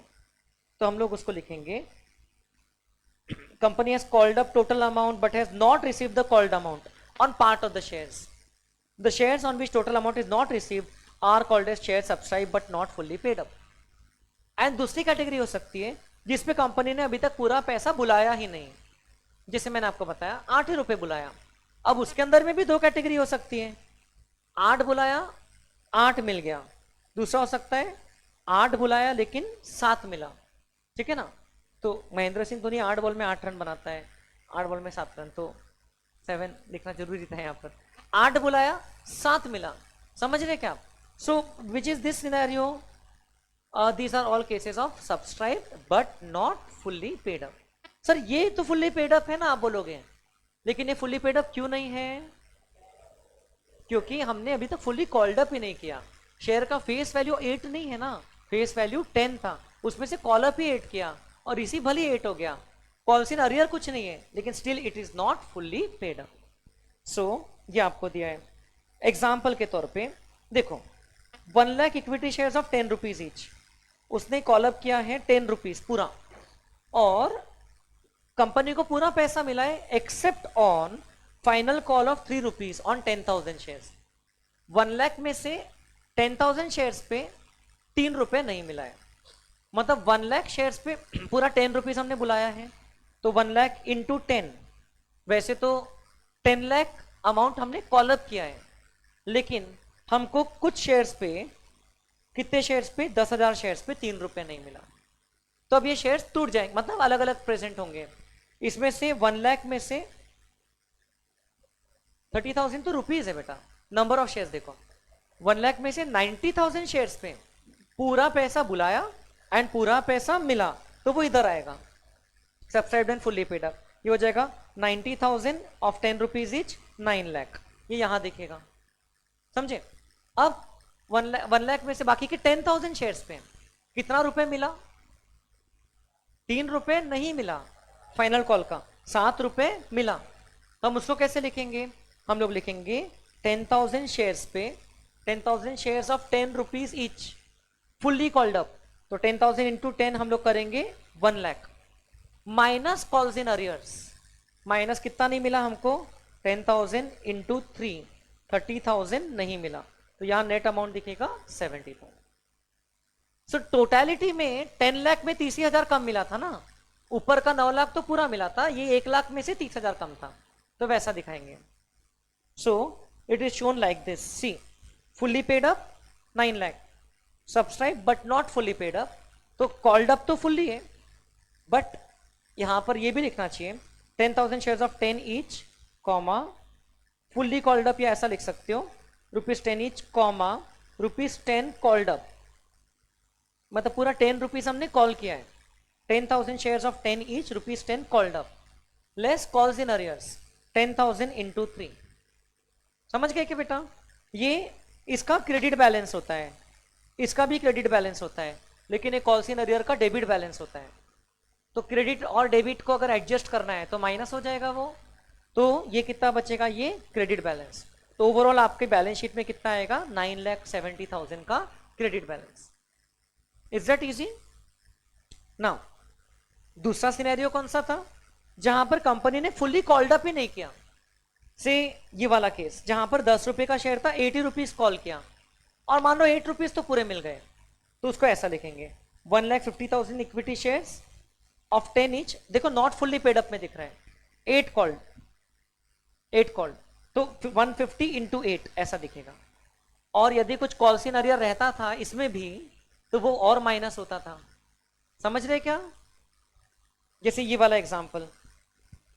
तो हम लोग उसको लिखेंगे company has called up total amount but has not received the called amount on part of the shares. The shares on which total amount is not received are called as shares subscribed but not fully paid up. And दूसरी category हो सकती है जिसपे company ने अभी तक पूरा पैसा बुलाया ही नहीं, जैसे मैंने आपको बताया 8 रुपए बुलाया। अब उसके अंदर में भी 2 कैटेगरी हो सकती है, 8 बुलाया 8 मिल गया, दूसरा हो सकता है 8 बुलाया लेकिन 7 मिला, ठीक है ना। तो महेंद्र सिंह धोनी 8 बॉल में 8 रन बनाता है, 8 बॉल में 7 रन, तो 7 लिखना जरूरी था यहाँ पर। 8 बुलाया 7 मिला, समझ रहे क्या आप। So which is this scenario, these are all cases of subscribed but not fully paid up. Sir ये तो फुल्ली पेड अप है ना, आप बोलोगे, लेकिन ये फुल्ली पेड अप क्यों नहीं है, क्योंकि हमने अभी तक फुल्ली कॉल्ड अप ही नहीं किया। शेयर का फेस वैल्यू 8 नहीं है ना, फेस वैल्यू 10 था, उसमें से कॉल अप ही 8 किया और रिसीव भले 8 हो गया, कॉल्स इन अरियर कुछ नहीं है, लेकिन still it is not fully paid up. So ये आपको दिया है एग्जाम्पल के तौर पे। देखो 1 lakh equity shares of 10 rupees each, उसने कॉल अप किया है 10 रुपीज पूरा, और कंपनी को पूरा पैसा मिला है except on final call of 3 rupees on 10,000 shares. 1 lakh में से 10,000 शेयर्स पे 3 रुपए नहीं मिला है, मतलब 1 लाख शेयर्स पे पूरा 10 रुपीज हमने बुलाया है, तो 1 लाख इंटू 10, वैसे तो 10 लाख अमाउंट हमने कॉल अप किया है, लेकिन हमको कुछ शेयर्स पे, कितने शेयर्स पे, 10,000 शेयर्स पे 3 रुपए नहीं मिला, तो अब ये शेयर्स टूट जाएंगे, मतलब अलग अलग प्रेजेंट होंगे। इसमें से 1 लाख में से 30,000 तो रुपीज है बेटा, नंबर ऑफ शेयर्स देखो, 1 लाख में से 90,000 शेयर्स पे पूरा पैसा बुलाया एंड पूरा पैसा मिला, तो वो इधर आएगा subscribed and fully paid up, ये हो जाएगा 90,000 ऑफ 10 रुपीज इच 9 लाख, ये यहां दिखेगा, समझे। अब 1 लाख में से बाकी के 10,000 शेयर्स पे कितना रुपए मिला, 3 रुपए नहीं मिला, फाइनल कॉल का 7 रुपए मिला, तो हम उसको कैसे लिखेंगे, हम लोग लिखेंगे 10,000 शेयर्स पे 10,000 shares of 10 rupees each fully called up, तो 10,000 इंटू 10 हम लोग करेंगे 1 lakh, minus calls in arrears, minus कितना नहीं मिला हमको, 10,000 इंटू 3 30,000 नहीं मिला, तो यहां नेट अमाउंट दिखेगा 70,000। सो टोटलिटी में 10 लाख में 30,000 कम मिला था ना, ऊपर का 9 लाख तो पूरा मिला था, ये 1 लाख में से 30,000 कम था, तो वैसा दिखाएंगे। So it is shown like this, see fully paid up 9 lakh, subscribe but not fully paid up, तो कॉल्ड अप तो फुल्ली है, बट यहां पर ये भी लिखना चाहिए 10,000 shares of 10 each comma fully called up, या ऐसा लिख सकते हो ₹10 ईच कॉमा ₹10 कॉल्ड अप, मतलब पूरा 10 रुपीज हमने कॉल किया है। 10,000 shares of 10 each ₹10 called up less calls in arrears 10,000 into 3। समझ गए क्या बेटा? ये इसका क्रेडिट बैलेंस होता है, इसका भी क्रेडिट बैलेंस होता है, लेकिन एक कॉल्स इन अरियर का डेबिट बैलेंस होता है। तो क्रेडिट और डेबिट को अगर एडजस्ट करना है तो माइनस हो जाएगा वो, तो ये कितना बचेगा? ये क्रेडिट बैलेंस। तो ओवरऑल आपके बैलेंस शीट में कितना आएगा? 9,70,000 का credit balance. Is that easy? Now दूसरा सिनेरियो कौन सा था? जहां पर कंपनी ने फुल्ली कॉल्ड अप ही नहीं किया, से ये वाला केस जहां पर 10 रुपए का शेयर था, 80 रुपीज कॉल किया और मान लो 8 रुपीज तो पूरे मिल गए, तो उसको ऐसा लिखेंगे 1,50,000 इक्विटी शेयर्स ऑफ 10 ईच। देखो नॉट फुल्ली पेड अप में दिख रहा है, 8 कॉल्ड, तो 150 इंटू 8 ऐसा दिखेगा। और यदि कुछ कॉल्स इन अरियर रहता था इसमें भी तो वो और माइनस होता था। समझ रहे क्या? जैसे ये वाला एग्जांपल,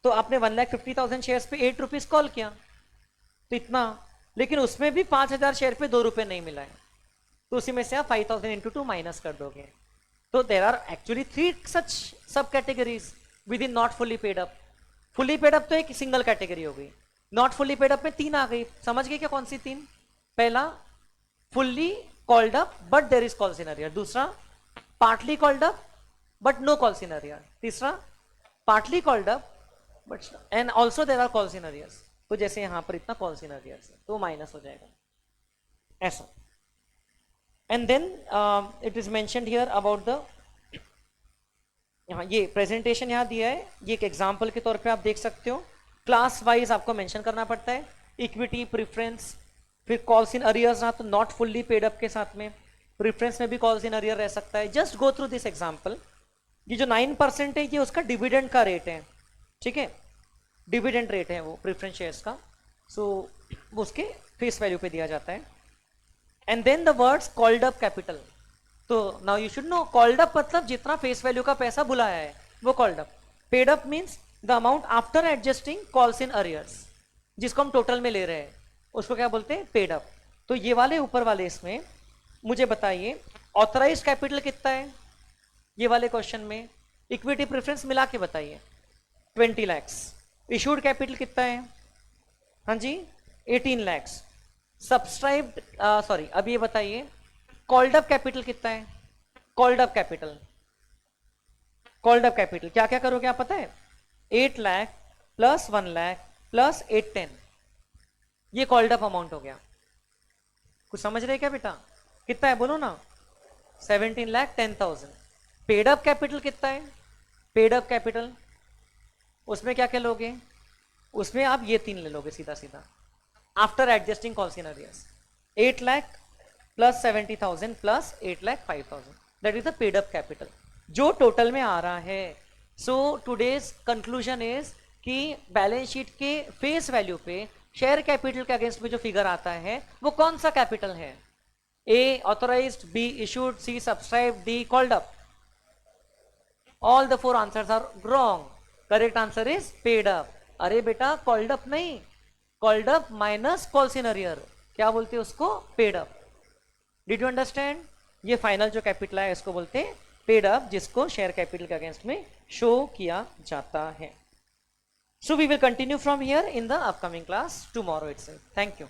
तो आपने 1,50,000 शेयर्स पे 8 रुपीज कॉल किया तो इतना, लेकिन उसमें भी 5,000 शेयर पे 2 रुपए नहीं मिला है, तो उसी में से आप 5,000 इंटू 2 माइनस कर दोगे। तो देर आर एक्चुअली 3 सच सब categories with in not fully paid up. Fully paid up तो एक सिंगल कैटेगरी हो गई, नॉट फुल्ली पेड अप में 3 आ गई। समझ गए क्या कौन सी 3? पहला fully called up but there is calls in arrear, दूसरा partly called up but no calls in arrear, तीसरा partly called up but and also there are calls in arrears. तो जैसे यहां पर इतना कॉल्स इन अरियर्स है तो minus हो जाएगा ऐसा। And then it is mentioned here about the, यहाँ ये प्रेजेंटेशन यहाँ दिया है, ये एक एग्जांपल के तौर पे आप देख सकते हो। क्लास वाइज आपको मेंशन करना पड़ता है, इक्विटी, प्रेफरेंस, फिर कॉल्स इन अरियर्स रहा तो नॉट फुल्ली पेड अप के साथ में प्रेफरेंस में भी कॉल्स इन अरियर रह सकता है। Just go through this example. ये जो 9% है ये उसका डिविडेंड का रेट है, ठीक है, डिविडेंड रेट है वो प्रेफरेंस शेयर्स का, सो उसके फेस वैल्यू पे दिया जाता है। And then the words called up capital, तो now you should know called up मतलब जितना फेस वैल्यू का पैसा बुलाया है वो called up. Paid up means the amount after adjusting calls in arrears, जिसको हम टोटल में ले रहे हैं उसको क्या बोलते हैं? Paid up. तो ये वाले ऊपर वाले इसमें मुझे बताइए ऑथराइज्ड कैपिटल कितना है ये वाले क्वेश्चन में, इक्विटी प्रेफरेंस मिला के बताइए। 20 lakhs। इशूड कैपिटल कितना है? हाँ जी 18 lakhs। सब्सक्राइब्ड सॉरी अब ये बताइए कॉल्ड अप कैपिटल कितना है? कॉल्ड अप कैपिटल क्या क्या करोगे आप पता है? 8 लाख प्लस 1 लाख प्लस 810, ये कॉल्ड अप अमाउंट हो गया। कुछ समझ रहे क्या बेटा? कितना है बोलो ना? 17,10,000। पेड अप कैपिटल कितना है? पेड अप कैपिटल उसमें क्या क्या लोगे? उसमें आप ये 3 ले लोगे सीधा सीधा after adjusting calls in arrears. 8 lakh plus 70,000 plus 8,05,000, that is the paid up capital जो टोटल में आ रहा है। सो टुडेज कंक्लूजन इज कि बैलेंस शीट के फेस वैल्यू पे शेयर कैपिटल के अगेंस्ट में जो फिगर आता है वो कौन सा कैपिटल है? A authorised, B issued, C subscribe, D called up. All the 4 answers are wrong. Correct answer is paid up. अरे बेटा कॉल्ड अप नहीं, called up minus calls in arrear, क्या बोलते हैं उसको? Paid up. Did you understand? ये final जो capital है इसको बोलते हैं पेड अप, जिसको शेयर कैपिटल के अगेंस्ट में शो किया जाता है। So we will continue from here in the upcoming class tomorrow itself. Thank you.